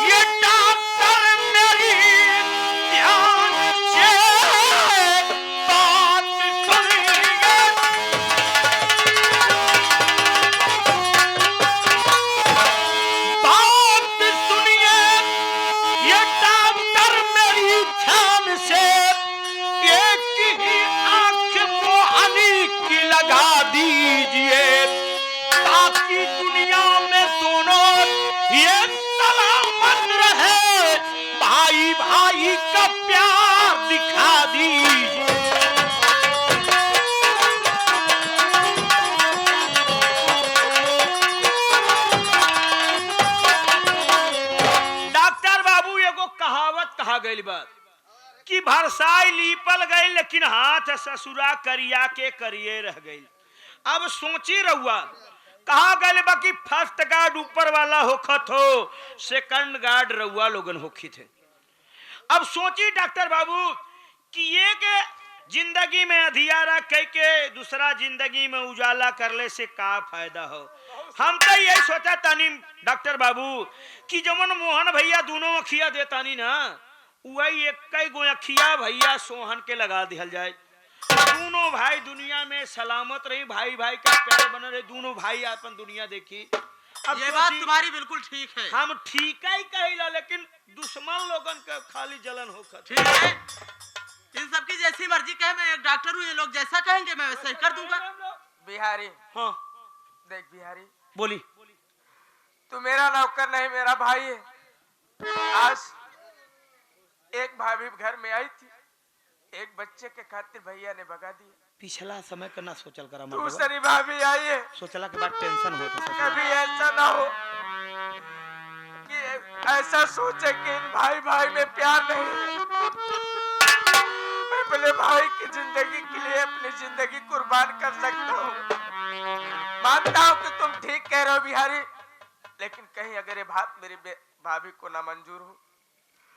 ये डॉक्टर मेरी ध्यान से बात सुनिए। बात सुनिए, ये डॉक्टर मेरी ध्यान से एक ही आंख मोहनी की लगा दीजिए, ताकि दुनिया में दोनों ये सलामत रहे, भाई भाई का प्यार दिखा दीजिए। डॉक्टर बाबू एगो कहावत कहा गई बात कि भरसाई लीपल गई, लेकिन हाथ ससुरा करिया के करिए रह गई। अब सोची रहुआ, कहा गए बाकी फर्स्ट गार्ड ऊपर वाला होखत हो, सेकंड गार्ड रहुआ लोगन होखी थे। अब सोची डॉक्टर बाबू कि ये के जिंदगी में अधियारा कह के दूसरा जिंदगी में उजाला करले से का फायदा हो। हम तो यही सोचा तानी डॉक्टर बाबू कि जमन मोहन भैया दोनों अखिया देतानी ना, वही एक गो अखिया भैया सोहन के लगा दिया जाए, दोनों भाई दुनिया में सलामत रही, भाई भाई का प्यार बना रहे, दोनों भाई अपन दुनिया देखी। अब ये बात तुम्हारी बिल्कुल ठीक है। हम ठीक ही कहिला, लेकिन दुश्मन लोगन का खाली जलन होकर। ठीक है, इन सबकी जैसी मर्जी कहे, मैं एक डॉक्टर हूँ, ये लोग जैसा कहेंगे मैं वैसा ही कर दूंगा। बिहारी हाँ देख बिहारी, बोली। तू मेरा नौकर नहीं, मेरा भाई है। आज एक भाभी घर में आई थी, एक बच्चे के खातिर भैया ने भगा दिया। पिछला समय का ना सोचल करा, दूसरी भाभी आई है, सोचला के बाद टेंशन होता। कभी ऐसा ना हो कि ऐसा सोचे कि इन भाई भाई में प्यार नहीं है। मैं अपने भाई की जिंदगी के लिए अपनी जिंदगी कुर्बान कर सकता हूँ। मानता हूँ कि तुम ठीक कह रहे हो बिहारी, लेकिन कहीं अगर ये बात मेरी भाभी को ना मंजूर हो,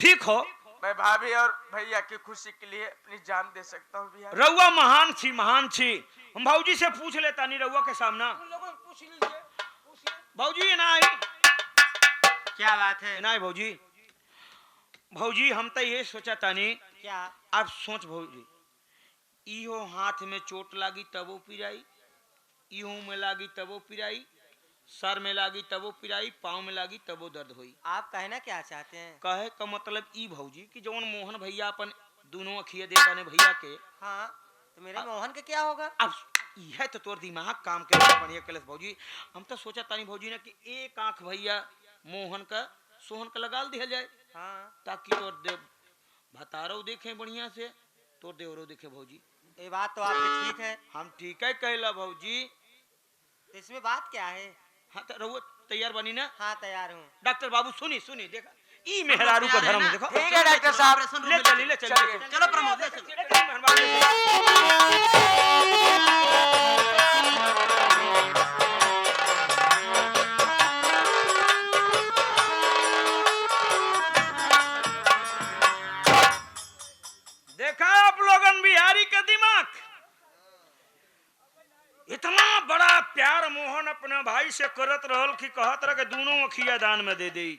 ठीक हो, मैं भाभी और भैया की खुशी के लिए अपनी जान दे सकता हूँ बिहारी। रउआ महान छी, महान छी। हम भाऊजी से पूछ लेता नहीं रउआ के सामना। भाऊजी ना आई, क्या बात है? ना आई भाऊजी। भाऊजी हम तो ये सोचा तानी, क्या? आप सोच भाऊजी, इहो हाथ में चोट लागी तबो पिराई, इहो में लागी तबो पिराई, सर में लागी तबो पिराई, पाँव में लागी तबो दर्द हुई। आप कहना क्या चाहते हैं? कहे का मतलब ई भौजी कि जवन मोहन भैया अपन दोनों अखिए देता ने भैया के। हाँ, तो मेरे मोहन के क्या होगा? अब यह तो तोर दिमाग काम के बढ़िया कलस भौजी। हम तो सोचा तानी भौजी ने कि एक आंख भैया मोहन का सोहन का लगा दिया जाए। हाँ, ताकि तोर देव भतारो देखे बढ़िया से, तोर देवरो देखे भौजी। ये बात तो आपकी ठीक है। हम ठीक है कहला भौजी। तो इसमें बात क्या है? हाँ तो रहुआ तैयार बनी ना? हाँ, तैयार हूँ। डॉक्टर बाबू सुनी सुनी, देखा ई मेहरारू का धर्म देखो। ठीक है डॉक्टर साहब, ले चलिए ले चलिए। चलो प्रमोद ले चलो। देखा आप लोगन बिहारी का दिमाग, इतना बड़ा प्यार मोहन अपने भाई से करत रहल कि कहत रह के दोनों अखिया दान में दे दी।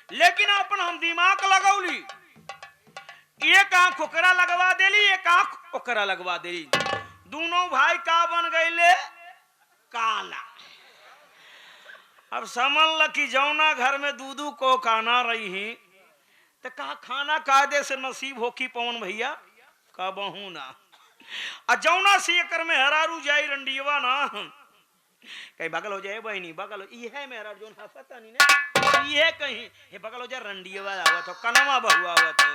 लेकिन अपन हम दिमाग लगौली, एक आंख ओकरा लगवा देली, एक आंख ओकरा लगवा देली। दोनों भाई का बन गईले? काला। अब समझ ल कि जौना घर में दूधू को काना रही ही तो का खाना कायदे से नसीब हो कि पवन भैया का बहू ना। आ जौना से एकर में हरारू जाई रंडियवा ना कहीं बगल हो जाए बहनी बगल हो ये है मेरा जोन हंसता नहीं ना ये कहीं हे बगल हो जाए रंडियवा आवत हो कनमा बहु आवत हो।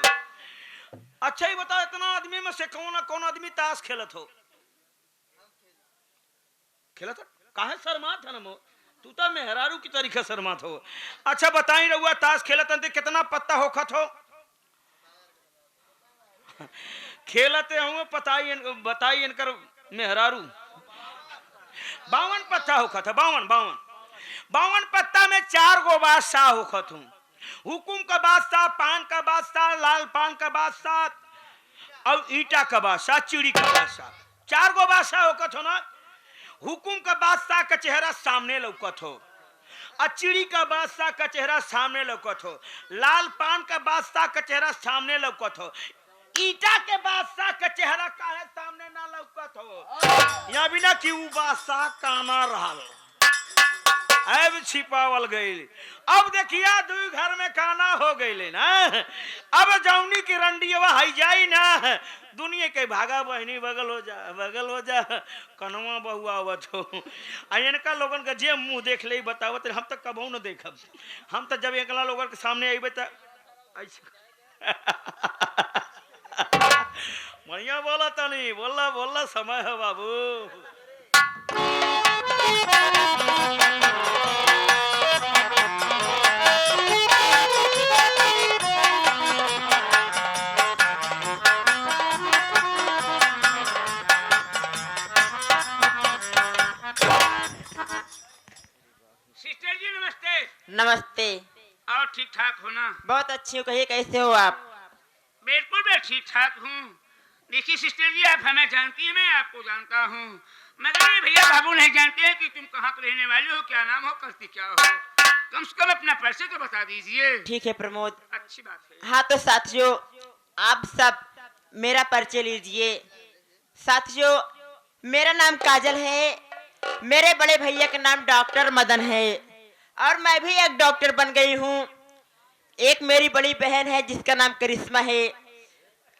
अच्छा ही बताओ इतना आदमी में से कौन आदमी ताश खेलत हो? खेलत हो काहे शर्मात है ना मो तू तो मेहरारू की तरीके शर्मात हो। अच्छा बताई रहुआ ताश खेलत अंते कितना पत्ता होखत हो? खेलते हुए बताई इनकर मेहरारू 52 पत्ता होखत है। 52 पत्ता में 4 गो बादशाह होखत हूँ। हुकुम का बादशाह, पान का बादशाह, लाल पान का बादशाह और ईटा का बादशाह, चिड़ी का बादशाह। 4 गो बादशाह होखत हो ना। हुकुम का बादशाह का चेहरा सामने लौकत हो, चिड़ी का बादशाह का चेहरा सामने लौकत हो, लाल पान का बादशाह का चेहरा सामने लौकत हो, ईटा के बादशाह का चेहरा काहे सामने ना लौकत हो? यहाँ बिना कि ऊ बादशाह काना रहल अब छिपावल गई। अब देखिया दू घर में काना हो गई ना। अब जौनी की रंडियवा हई जाई ना दुनिया के भागा बहनी बगल हो जा कनवा बहु आवत हो। इनका लोगन का जे मुंह देख ले बतावत हम तो कबहू न देखब। हम तो जब एकला लोगन के सामने आइबे त बढ़िया बोला तनी बोला समय है बाबू। सिस्टर जी नमस्ते। नमस्ते। और ठीक ठाक हो ना? बहुत अच्छी हो, कहिए कैसे हो आप? बिल्कुल मैं ठीक ठाक हूँ। देखिए सिस्टर जी आप हमें जानती है, मैं आपको जानता हूँ, मगर ये भैया बाबू नहीं जानते हैं कि तुम कहाँ पर रहने वाले हो, क्या नाम हो, करती क्या हो। कम से कम अपना परिचय तो बता दीजिए। ठीक है प्रमोद। अच्छी बात है। हाँ तो साथियों आप सब मेरा परिचय लीजिए। साथियों मेरा नाम काजल है, मेरे बड़े भैया का नाम डॉक्टर मदन है और मैं भी एक डॉक्टर बन गई हूँ। एक मेरी बड़ी बहन है जिसका नाम करिश्मा है।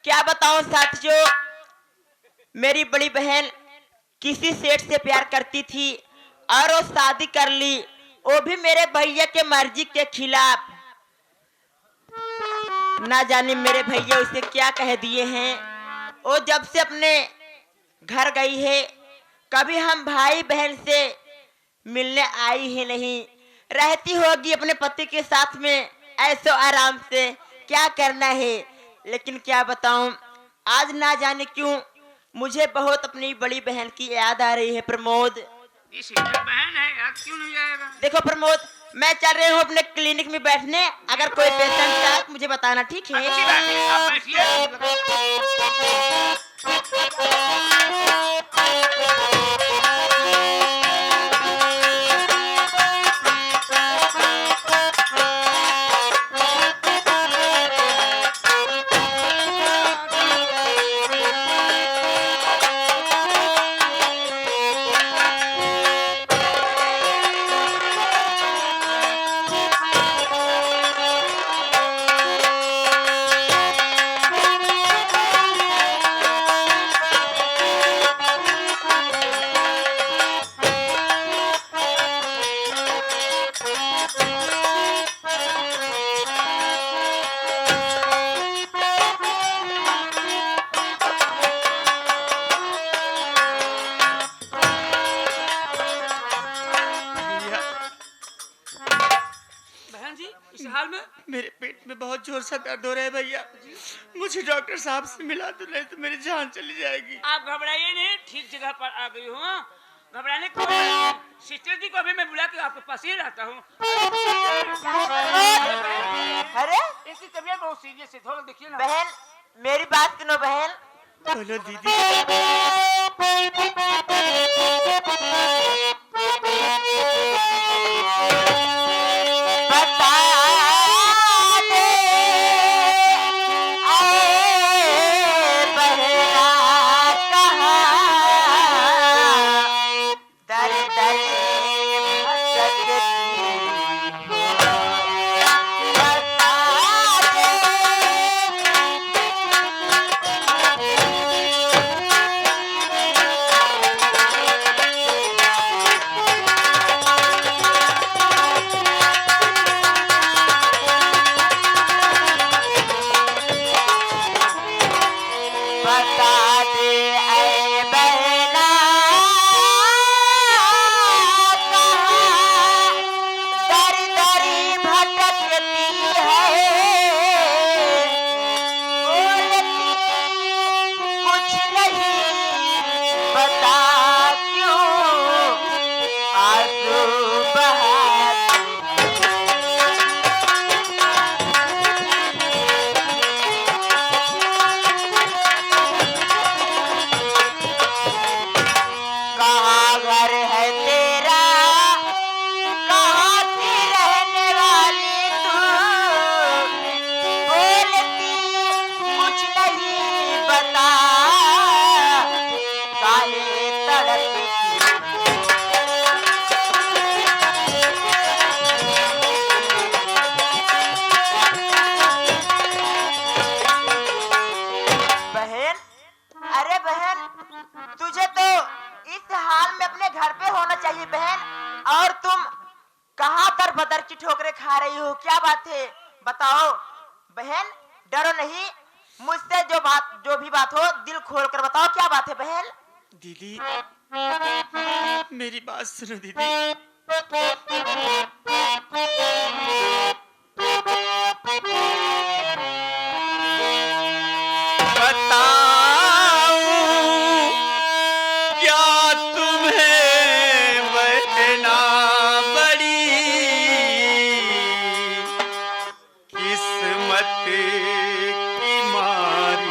क्या बताऊं साथियों, मेरी बड़ी बहन किसी सेठ से प्यार करती थी और वो शादी कर ली, वो भी मेरे भैया के मर्जी के खिलाफ। ना जाने मेरे भैया उसे क्या कह दिए हैं। वो जब से अपने घर गई है कभी हम भाई बहन से मिलने आई ही नहीं। रहती होगी अपने पति के साथ में ऐसो आराम से, क्या करना है। लेकिन क्या बताऊं आज ना जाने क्यों मुझे बहुत अपनी बड़ी बहन की याद आ रही है प्रमोद। ये सिस्टर बहन है याद क्यों नहीं जाएगा? देखो प्रमोद मैं चल रही हूँ अपने क्लिनिक में बैठने, अगर कोई पेशेंट चाहे तो मुझे बताना, ठीक है? अच्छी बात है, आप बैठिए। मेरे पेट में बहुत जोर से दर्द हो रहा है भैया, मुझे डॉक्टर साहब से मिला दो, नहीं तो मेरी जान चली जाएगी। आप घबराइए नहीं, ठीक जगह पर आ गई हूँ। घबराने को नहीं। सिस्टर जी को अभी मैं बुला के आपके पास ही रहता हूँ। अरे इनकी तबीयत बहुत सीरियस है, थोड़ा देखिए ना। बहन मेरी बात सुनो बहन। बोलो दीदी। बता बता दे ऐ बहना कहाँ दर दरी भटकती है, बोलती कुछ नहीं, बता क्यों आंसू बहाती। कहाँ घर है तेरा, कहाँ की रहने वाली तू, बोलती कुछ नहीं, बता काहे तड़पती। बहन, अरे बहन, तुझे तो इस हाल में अपने घर पे होना चाहिए बहन, और तुम कहाँ दर बदर की ठोकरें खा रही हो, क्या बात है बताओ बहन। डरो नहीं, मुझसे जो भी बात हो दिल खोल कर बताओ, क्या बात है बहन। दीदी मेरी बात सुनो दीदी। क्या तुम्हें बहना बड़ी किस्मत की मारी।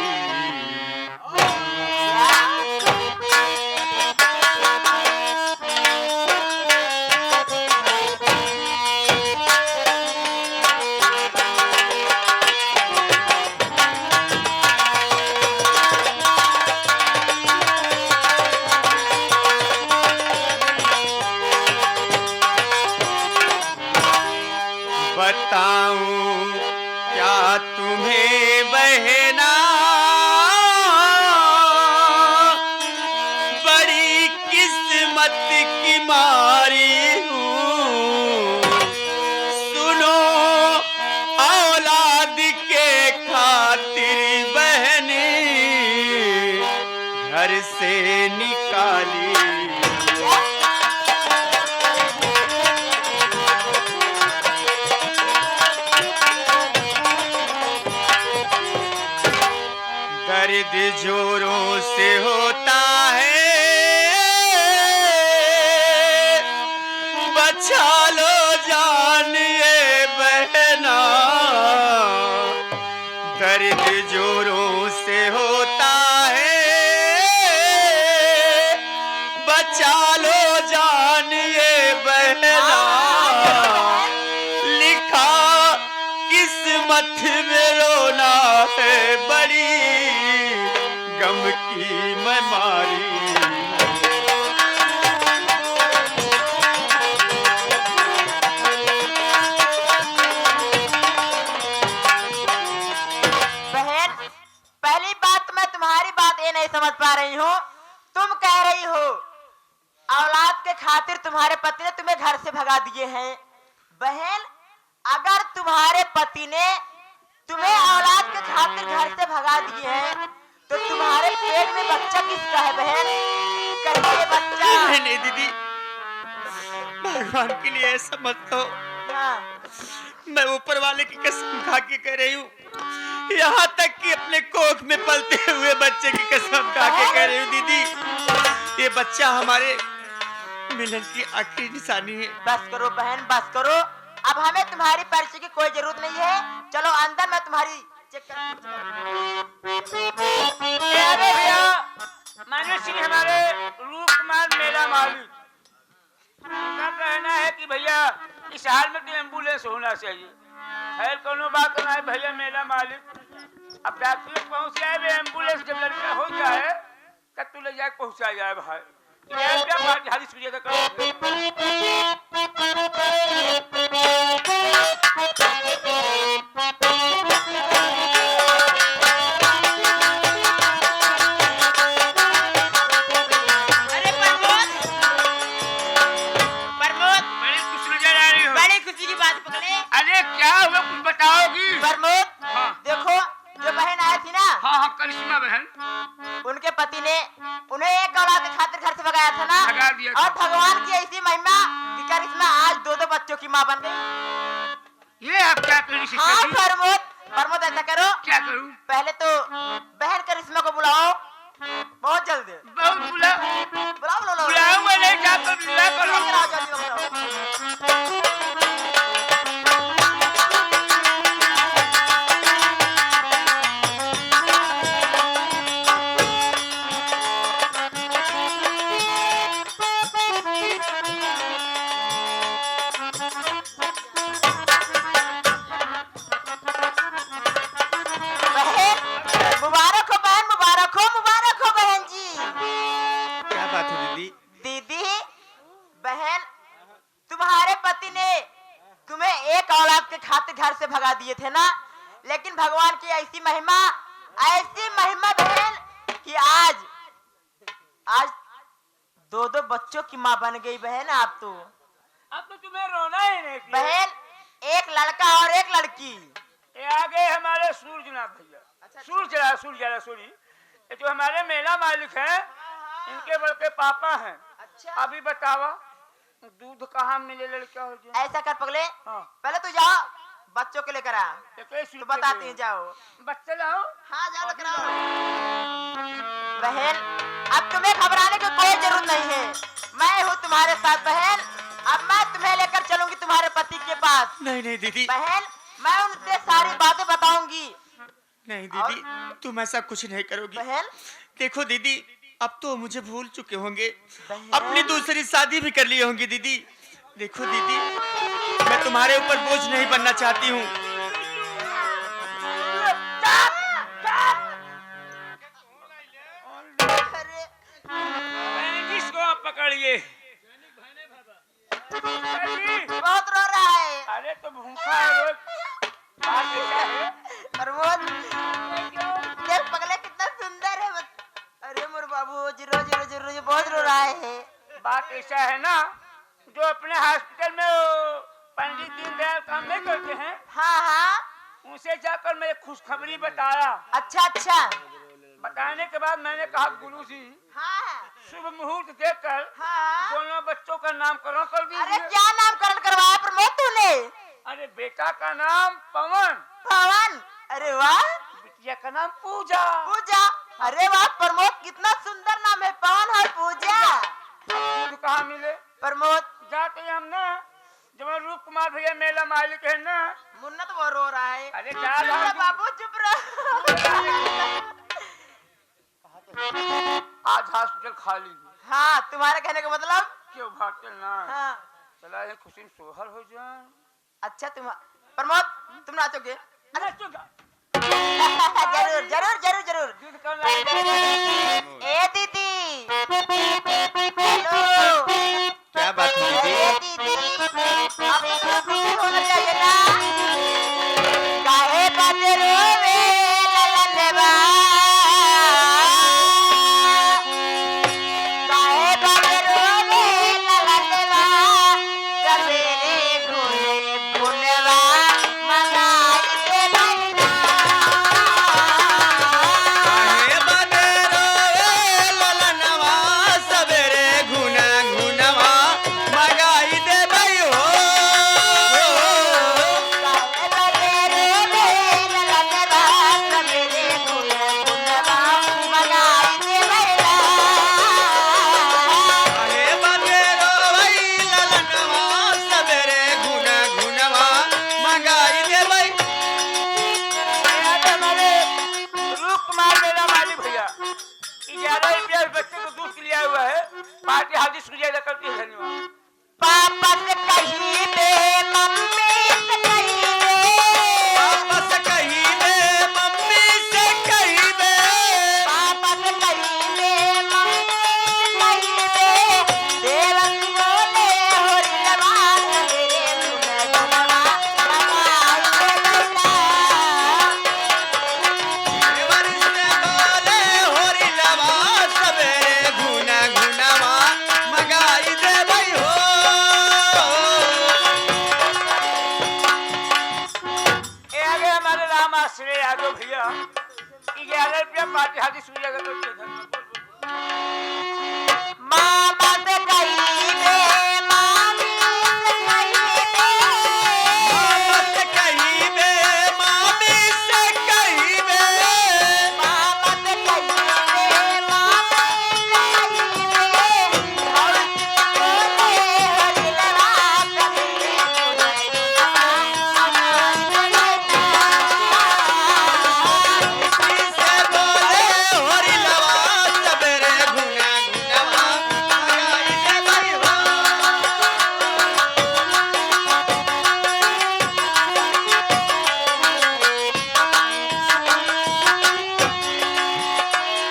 बताऊं क्या तुम्हें बहना बड़ी किस्मत की मारी हूँ। सुनो औलाद के खातिर बहनी घर से निकाली। दर्द जोरों से होता है, बचा लो जान ये बहना। दर्द जोरों से होता है, बचा लो जान ये बहना। लिखा किस्मत में रोना है, बड़ी गम की मैं मारी। बहन, पहली बात मैं तुम्हारी बात ये नहीं समझ पा रही हूँ। तुम कह रही हो औलाद के खातिर तुम्हारे पति ने तुम्हें घर से भगा दिए हैं। बहन, अगर तुम्हारे पति ने तुम्हें औलाद के खातिर घर से भगा दिए हैं तो तुम्हारे पेट में बच्चा किसका है बहन? कहिए बच्चा। नहीं दीदी, भगवान के लिए ऐसा मत कहो। हाँ। मैं ऊपर वाले की कसम खा के कह रही हूँ, यहाँ तक कि अपने कोख में पलते हुए बच्चे की कसम खा के कह रही हूँ दीदी, ये बच्चा हमारे मिलन की आखिरी निशानी है। बस करो बहन, बस करो। अब हमें तुम्हारी परिचय की कोई जरूरत नहीं है। चलो अंदर, मैं तुम्हारी चेक अरे भैया, मानो सिंह हमारे रूप कुमार मेला मालिक का कहना है कि भैया इस हाल में तो एम्बुलेंस होना चाहिए। खैर कोनो बात ना है भैया मेला मालिक, अब डॉक्टर पहुंच जाए वे एम्बुलेंस जब लड़का हो जाए तब तू ले जाए पहुंचा जाए भाई। ये क्या बात हाली सुनिए तो प्रमोद, देखो जो बहन आई थी ना, हाँ हाँ करिश्मा बहन, पति ने उन्हें एक औलाद के खातिर घर से भगाया था ना, भगा दिया था। और भगवान की ऐसी महिमा कि करिश्मा आज 2-2 बच्चों की माँ बन गई। ये आप क्या करी हाँ सिस्टर जी? प्रमोद ऐसा करो, क्या करूं? पहले तो बहन करिश्मा को बुलाओ, बहुत जल्द बहुत बुला बुलाओ बुलाऊंगा नहीं, जाकर बुला करो। लेकर आओ, जल्दी बुलाओ। मुबारक हो बहन जी। क्या बात है दीदी? दीदी बहन, तुम्हारे पति ने तुम्हें एक औलाद के खातिर घर से भगा दिए थे ना, लेकिन भगवान की ऐसी महिमा बहन कि आज 2-2 बच्चों की माँ बन गई बहन आप तो। अब तो तुम्हें रोना ही नहीं किया। बहन एक लड़का और एक लड़की। ये आ गए हमारे सूरजनाथ भैया। सूरी ये जो हमारे मेला मालिक हैं, इनके बड़के पापा हैं। अच्छा अभी बतावा दूध कहाँ मिले लड़का हो गया? ऐसा कर पगले, हाँ। पहले तू जाओ बच्चों के लेकर आ, ये कैसे तो बताते हैं, जाओ। बच्चे लाओ। हाँ जाओ लेकर आओ। बहन अब तुम्हें घबराने की कोई जरूरत नहीं है, मैं हूँ तुम्हारे साथ बहन। अब मैं तुम्हें लेकर चलूंगी तुम्हारे पति के पास। नहीं दीदी, बहन मैं उनसे सारी बातें बताऊंगी। नहीं दीदी, तुम ऐसा कुछ नहीं करोगी। बहन देखो दीदी, अब तो मुझे भूल चुके होंगे, बहन। अपनी दूसरी शादी भी कर ली होंगी दीदी। देखो दीदी, मैं तुम्हारे ऊपर बोझ नहीं बनना चाहती हूँ। अरे इसको पकड़िए। बहुत रो रहा है। अरे तो भूखा है रोज। बात ऐसा है। प्रमोद देख पगले कितना सुंदर है। अरे मोर बाबू रोज बहुत रो रहा है। बात ऐसा है ना, जो अपने हॉस्पिटल में वो पंडित दीनदयाल काम नहीं करते हैं, हाँ उनसे जाकर मैं खुशखबरी बताया। अच्छा बताने के बाद मैंने कहा गुरु जी हाँ शुभ मुहूर्त देखकर हाँ। दोनों बच्चों का नामकरण कर अरे दीजिए। क्या नामकरण करवाया प्रमोद तूने? अरे बेटा का नाम पवन, पवन। अरे वाह। बिटिया का नाम पूजा। पूजा। अरे वाह प्रमोद, कितना सुंदर नाम है, पवन और पूजा। दूध कहाँ मिले? प्रमोद जाते ही हम ना, जब रूप कुमार भैया मेला मालिक है ना। मुन्ना तो वो रो रहा है। अरे चुप रहो बाबू चुप रहो। आज हॉस्पिटल खाली है। हाँ तुम्हारे कहने का मतलब। क्यों भागते ना? हाँ चला है खुशी में सोहर हो जाए। अच्छा प्रमोद तुम नाचोगे? नाचूंगा। जरूर। दूध कम लाएगा। ए दीदी, हेलो। क्या बात है दीदी? ए दीदी, आपको खुशी होना चाहिए ना। काहे बातें रोवे ललनवा, काहे बातें रोवे ललनवा, सवेरे गुनवा मनाई दे भैया। काहे बने रोए ललनवा, सवेरे घुना घुनवा मगाई दे भई हो। काहे बने रोई ललनवा, सवेरे घुना घुनवा मगाई दे भई। रूप कुमार मेला मालिक भैया 11 रुपया बच्चे को दूध के लिया हुआ है। पार्टी हाजी सुझाया करती है। धन्यवाद। पापा से कही दे, मम्मी से कही दे, पापा से कही दे, मम्मी से कही दे, पापा से कही दे, मम्मी से कही दे, देवकी बोले होरी लवा सवेरे गुनगुनवा लगाई दे लैला। देवर से बोले होरी लवा, सवेरे घुना घुनवा मगाई दे भई हो। ये आ गए हमारे राम आश्रय यादव भैया 11 रुपया पार्टी हाजी सुझाया करती है। धन्यवाद। मामा से कही दे, मामी से कही दे। मामा से कही दे, मामी से कही दे। मामा से कही दे, मामी से कही दे। और बोले हरी लड़ा कभी से बोले होरी लवा सबेरे गुना गुनवा लगाई दे भाई हो।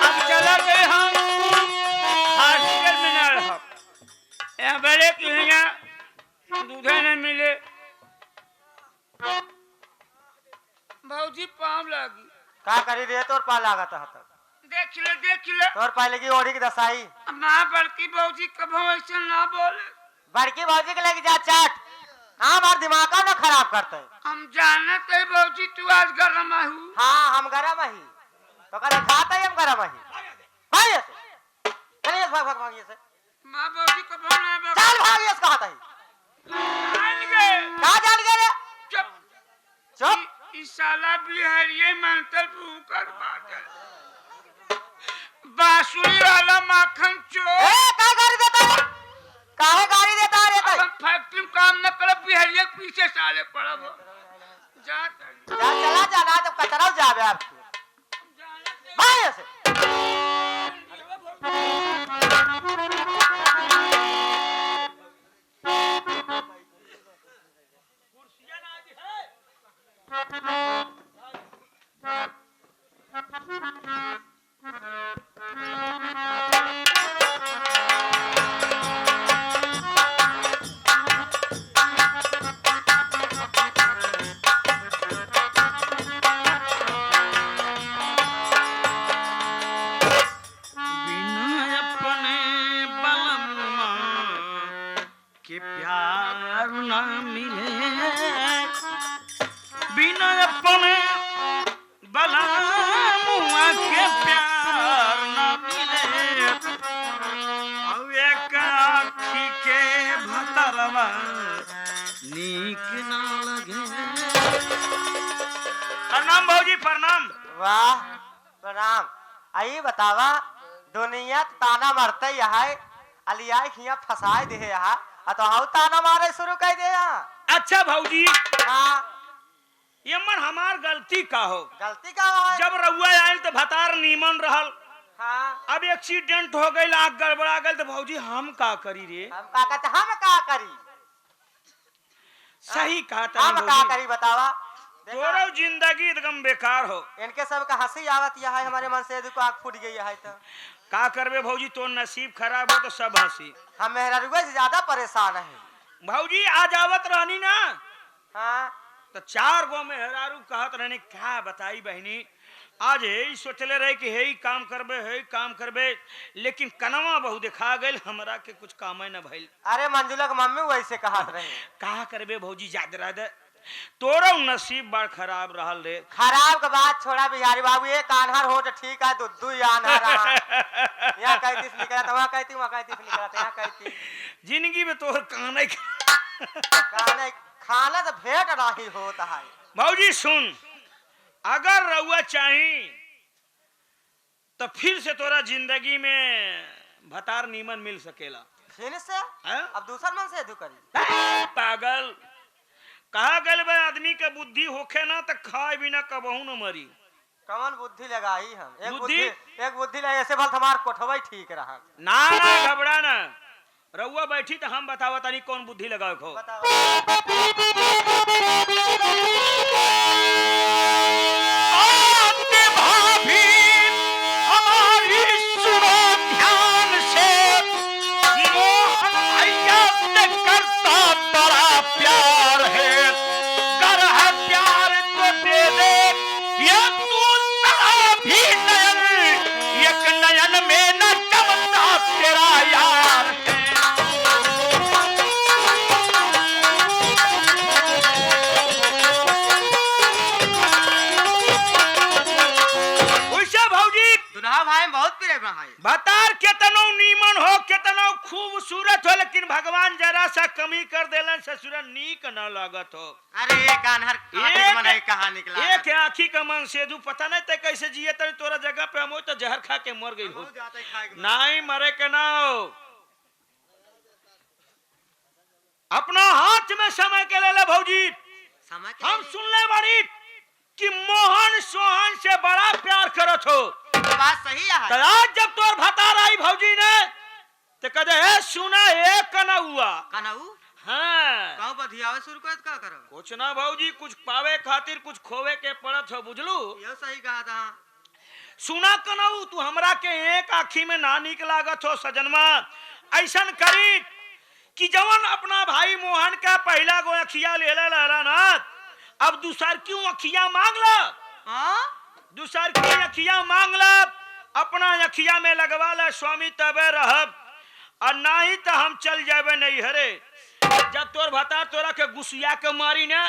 अब चला गए हम हॉस्टल में ना रहो। यहाँ बड़े कि यहाँ दूधे न मिले। भौजी पाँव लगी। का करी रे तोर पा लागत हत देख ले तोर पा लगी ओढ़ी की दसाई माँ बड़की भौजी कभो ऐसे ना बोले। बड़की भौजी के लगी जा चाट हाँ हमार दिमाग न खराब करते हम जानत है भौजी तू आज गरम हूँ। हाँ हम गरम ही तो कल खाता ही हम गरम ही भाग ये से चलिए भाग भाग भाग ये से माँ भौजी कभो ना बोले। चल भाग ये से कहता ही मान गए। कहाँ जान गए रे चुप। चुप इस साला बिहारिये मंत्र भूकर बाटल। बांसुरी वाला माखन चोर। ए का गाड़ी देता है काहे गाड़ी देता है रे अब हम फैक्ट्री में काम न करब बिहारिये के पीछे साले पड़ब। जा तनी। जा चला जाना जब कचरा जावे आप भाग ये से बिना अपने बलम्मा के प्यार न मिले। बिना अपने बलम्मा के प्यार न मिले। अब एक आँखी के भतरवा नीक ना लगे। प्रणाम भौजी प्रणाम। वाह प्रणाम आई बतावा दुनिया ताना मारते यहाँ अलिया खिया फसाए दे यहाँ तो हाउ ताना मारे शुरू कर दे यहाँ अच्छा भौजी हाँ ये मन हमार गलती का हो। गलती का है जब रउआ आयल तो भतार नीमन रहल। हाँ अब एक्सीडेंट हो गई आग गड़बड़ा गई तो भौजी हम का करी रे। हम का कहते हम का करी सही कहा हम तनी का भौजी। करी बतावा देखा, तोरो जिंदगी एकदम बेकार हो। इनके सब का हंसी आवत यह है हमारे मन से यदि को आग फूट गई है तो का करबे भौजी तो नसीब खराब हो तो सब हंसी। हम मेहरा से ज्यादा परेशान है भौजी आज आवत रहनी ना हाँ तो 4 गो में हरारू कहत रहनी क्या बताई बहनी। आज यही सोचले रहे कि हे काम करबे लेकिन कनवा बहु दिखा गई हमरा के कुछ काम न भइल। अरे मंजुला की मम्मी वैसे कहत रहे का करबे भौजी याद रह तोरो नसीब बड़ खराब रहल रे। खराब के बात छोड़ा बिहारी बाबू एक आन्हर हो तो ठीक है दू आन्हर यहाँ कहती निकला तो वहाँ कहती निकला तो यहाँ कहती जिंदगी में तोहर कहने कहने खाना तो भेंट नहीं होता है भौजी सुन अगर रउआ चाही तो फिर से तोरा जिंदगी में भतार नीमन मिल सकेला। फिर से हैं? अब दूसर मन से यदि करी पागल कहा गल बे आदमी के बुद्धि होखे ना तो खाए बिना कबहू न मरी। कमन बुद्धि लगाई हम बुद्धि? एक बुद्धि लगे ऐसे बल हमार कोठवा ठीक रहा ना घबरा ना रउआ बैठी तो हम बतावा तनी कौन बुद्धि लगाओ खो। बताओ स्वभाव भाई बहुत प्रेम है। भतार केतनो नीमन हो, केतनो खूबसूरत हो, लेकिन भगवान जरा सा कमी कर देलन, ससुरा नीक न लागत हो। अरे एक अनहर कातिक मन है, कहाँ निकला एक आँखी का मन सेधु, पता नहीं ते कैसे जिए तरी तोरा जगह पे हम तो जहर खा के मर गई हो। नहीं मरे के ना हो, अपना हाथ में समय के ले ले भौजी। समय हम सुन ले बारी कि मोहन सोहन से बड़ा प्यार करत हो। बात सही है। तो आज जब तोर भतार आई भौजी ने तो कदे है सुना एक कना हुआ कनाऊ हाँ कहूं बधियावे शुरू कर का करो। कुछ ना भौजी, कुछ पावे खातिर कुछ खोवे के पड़त हो, बुझलू। ये सही कहा था। सुना कनाऊ, तू हमरा के एक आँखी में ना निक लागत हो सजनमा। ऐसन करी कि जवन अपना भाई मोहन का पहला गो अखिया ले ले ना, अब दूसर क्यों अखिया मांग ला। हाँ दूसर की अखिया मांग ला, अपना अखिया में लगवा ला, स्वामी तबे रहब। और ना ही तो हम चल जाबे नहीं हरे। जब तोर भतार तोरा के गुस्सिया के मारी ने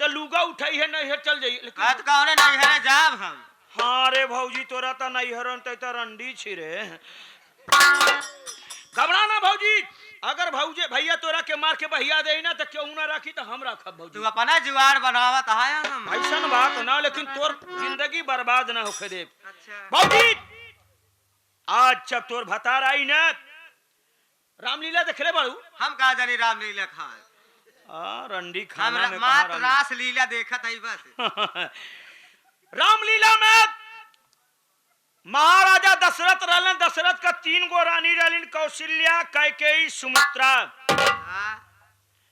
तो लुगा उठाई है नहीं चल जाइए। लेकिन बात कौने नहीं है जाब हम। हाँ रे भौजी, तोरा तो नहीं हरन तो रंडी छिरे। घबराना भौजी, अगर भौजे भैया तोरा के मार के बहिया दे ना तो क्यों ना राखी, तो हम राखब भौजी। तू अपना जुगाड़ बनावत है हम। ऐसन बात ना, लेकिन तोर जिंदगी बर्बाद ना होके दे अच्छा भौजी। आज जब तोर भतार आई ना, रामलीला देखले बाड़ू। हम कहा जानी रामलीला खाए, रंडी हम खाना में मात कहाँ रास लीला देखत है बस। रामलीला में महाराजा दशरथ रहलन। दशरथ का 3 गो रानी रहलिन, कौशल्या, कैकेयी, सुमित्रा। हाँ,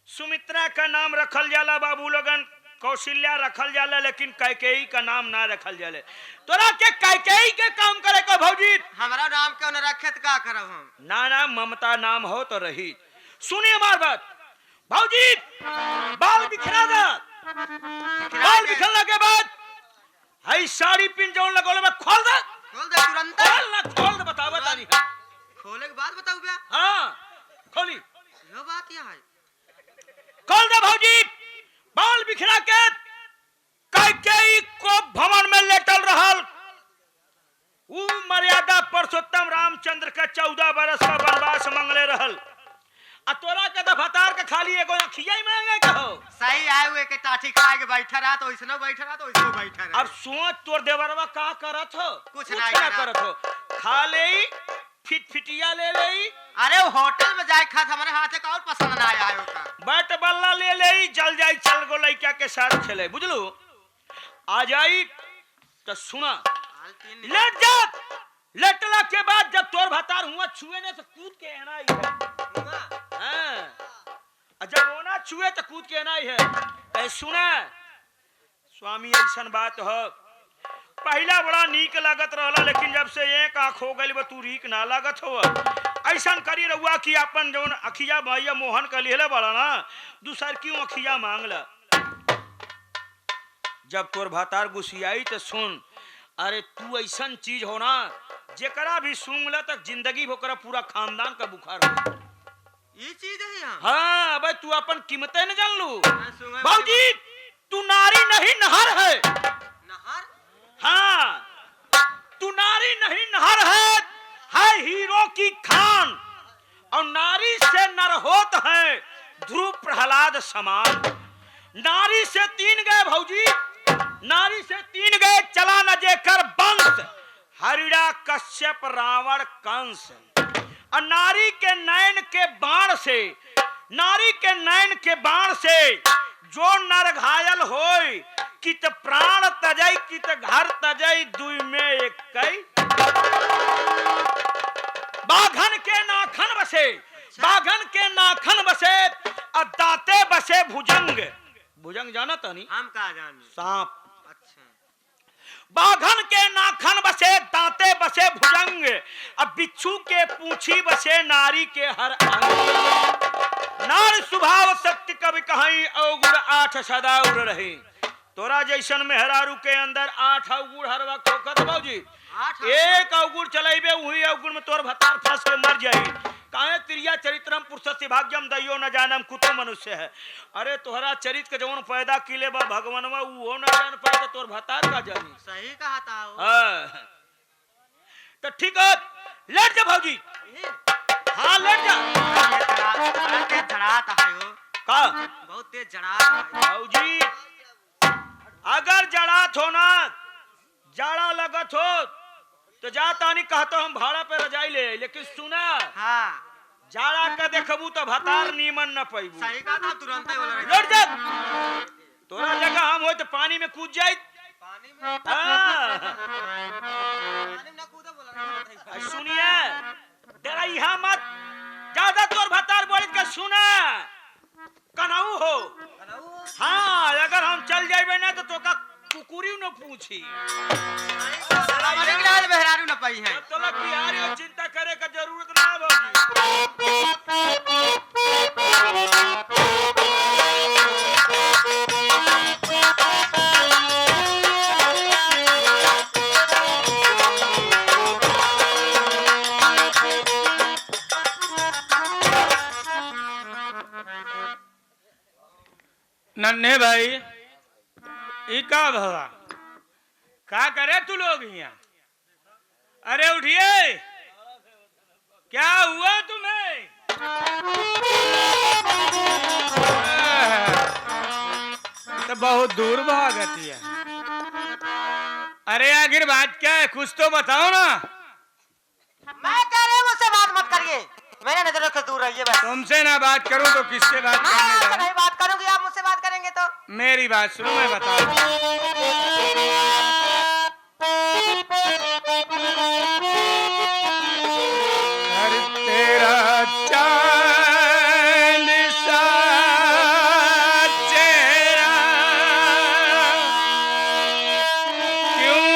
सुमित्रा का नाम रखल जाला बाबू लोगन, कौशल्या रखल जाला, लेकिन कैकेयी का नाम ना रखल जाले। तोरा के कैकेयी के काम करे को भौजी। हमारा नाम क्यों न रखे तो का करब हम। ना ना ममता नाम हो तो रही। सुनिए हमार बात भौजी, बाल बिखरा दा। बाल बिखरने के बाद हई साड़ी पिन जौन लगोले में खोल दे। खोल दे तुरंत। खोल ना खोल दे, बतावा तानी। खोले के बाद बताऊ बे। हाँ खोली, यो बात यह है। खोल दे भौजी। बाल बिखरा के कैकेयी को भवन में लेटल रहल। ऊ मर्यादा पुरुषोत्तम रामचंद्र का 14 बरस का वनवास मंगले रहल। आ तोरा के तो भतार के खाली एगो अखिया ही मांगे कहो। सही आए हुए के टाठी खाए के बैठा रहा तो इसनो बैठा रहा तो इसनो बैठा रहा। अब सोच तोर देवरवा का करत हो। कुछ ना नहीं करत हो, खा ले फिटिया ले ले। अरे होटल में जाए खात हमारे हाथे का और पसंद ना आया है ओका। बैट बल्ला ले ले, जल जाई चल गो लइका के साथ खेले, बुझलू। आ जाई तो सुना, लेट जा। लेटला के बाद जब तोर भतार हुआ छुए ने तो कूद के एना ही है। हाँ, जब ओना छुए तो कूद के एना ही है। ऐ सुना स्वामी, ऐसन बात हो। पहला बड़ा नीक लागत रहला, लेकिन जब से एक आंख हो गई तू रीक ना लागत हो। ऐसन करी रहुआ कि अपन जौन अखिया भैया मोहन का लेले बड़ा ना, दूसर क्यों अखिया मांगला। जब तोर भतार गुस्सियाई तो सुन, अरे तू ऐसन चीज हो ना जेकरा भी सूंघला तक जिंदगी होकर पूरा खानदान का बुखार हो। ये चीज है यहाँ। हाँ भाई, तू अपन कीमतें न जान लू। सूंघे बाबूजी, तू नारी नहीं नहर है। नहर? हाँ, तू नारी नहीं नहर है हीरो की खान। और नारी से नर होत है ध्रुव प्रहलाद समान। नारी से 3 गए भौजी, नारी से 3 गए, चला न जेकर वंश, हरिड़ा कश्यप रावण कंस। और नारी के नैन के बाण से, नारी के नैन के बाण से जो नर घायल होय, कित प्राण तजई कित घर तजई, दुई में एक कई। बाघन के नाखन बसे, बाघन के नाखन बसे, और दांते बसे भुजंग। भुजंग जाना तानी? हम कहा जानी। सांप। अच्छा, बाघन के नाखन बसे, दांते बसे भुजंग, अब बिच्छू के पूंछी बसे नारी के हर अंग। नार स्वभाव शक्ति कवि कहीं अवगुण 8 सदा उड़ रही। तोरा जैसन मेहरारू के अंदर 8 अवगुण हर वक्त होकर बाबूजी। 8 एक अवगुण चलेबे, वही अवगुण में तोर भतार फंस के मर जाई। काहे त्रिया चरित्रम पुरुषस्य भाग्यम दैयो न जानम कुतो मनुष्य है। अरे तोहरा चरित्र के जवन पैदा किले बा भगवानवा वो न जान पाए तो तोर भतार का जानी। सही कहा था वो। तो ठीक है, लट जा भौजी। हाँ लट जा। बड़ा तेज जड़ाता है वो, का बहुत तेज जड़ाता है। भौजी अगर जड़ात हो ना, जाड़ा लगत हो तो जा तानी कहतो हम भाड़ा पे रजाई ले आई। लेकिन सुना, हाँ जाड़ा का देखबू तो भतार नीमन न पैबू। सही कहा था, तुरंत ही बोला लट जा। तोरा जगह हम हो तो पानी में कूद जाई। पानी में ना कूदो बोला। सुनिए, तेरा यहाँ मत ज्यादा, तोर भतार बोल के सुना कनाऊ हो। हाँ अगर हम चल जाए ना तो का कुकुरी न पूछी। हमारे के लिए बहरारू न पाई है। तो लग बिहारी और चिंता करे का जरूरत ना होगी। नन्हे भाई, ई का भवा का करे तू लोग यहाँ? अरे उठिए, क्या हुआ तुम्हें? तो बहुत दूर भागती है। अरे आखिर बात क्या है, कुछ तो बताओ ना। मैं कह रही हूँ मुझसे बात मत करिए, मेरे नजरों से दूर रहिए बस। तुमसे ना बात करूं तो किससे बात मैं करने आपसे जाऊं? नहीं बात करूंगी, आप मुझसे बात करेंगे तो। मेरी बात सुनो, मैं बताऊं। हर तेरा चांद सा चेहरा क्यों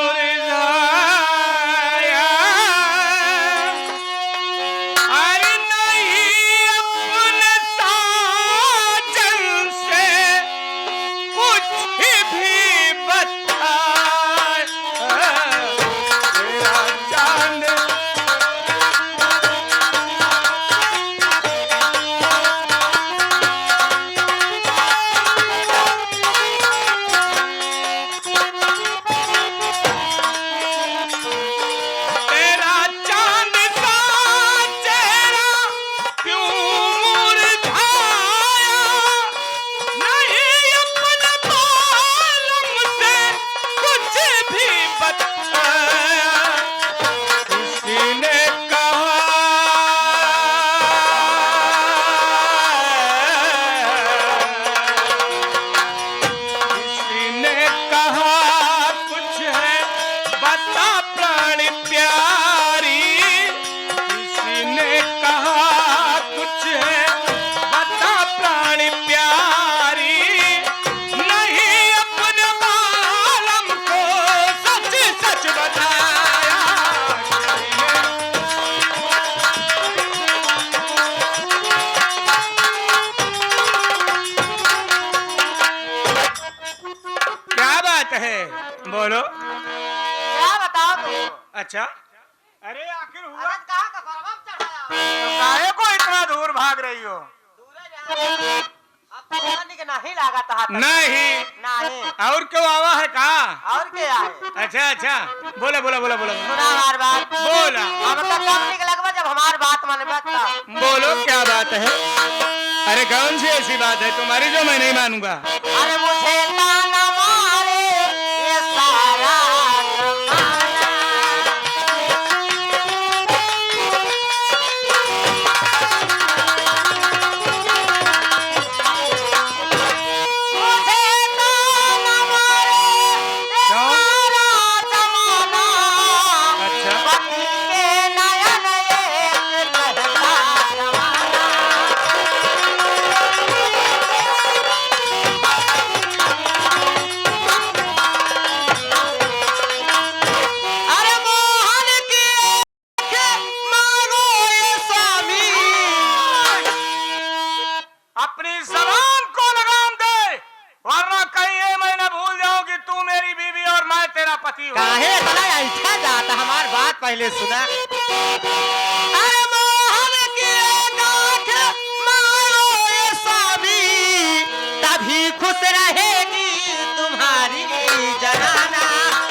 मुरझाया? अरे नहीं अपने साजन से कुछ भी बता, तेरा चांद तेरा चांद सा चेहरा क्यों मुरझाया? नहीं अपने मालूम से कुछ भी बताया। किसी ने कहा कुछ है बता प्राण प्यारी। किसी ने कहा कुछ है बता प्राण प्यारी। नहीं अपने मालूम को सच सच बताया। क्या बात है, बोलो। क्या बताओ तुम? अच्छा, अरे आखिर हुआ अरे कहाँ का परवम चढ़ाया? काहे को इतना दूर भाग रही हो? दूर है जहाँ। अब तो जाने के नहीं लगा था हाथ। नहीं नहीं। और क्यों आवा है का? और क्या है? अच्छा अच्छा, बोला बोला बोला बोला सुना हमारी बात। बोला। अब तक कब निकलगा जब हमारी बात मानबे तब। बोलो क्या बात है? अरे कौन सी ऐसी बात है तुम्हारी जो मैं नहीं मानूंगा? अरे मुझे ताना मारे ये सारा जमाना। मुझे ताना मारे ये क्यों? सारा जमाना। अच्छा। पति के नयन एक कहता जमाना। अरे मोहन की आंखें मारो ये स्वामी। अपनी जबान को लगाम दे, वरना कहीं ये मैं न भूल जाऊं कि तू मेरी बीवी और मैं तेरा पति हूँ। काहे इतना ऐठा जाता, हमारी बात पहले सुना। अरे मोहन की आंखें मारो ये स्वामी, तभी खुश रहे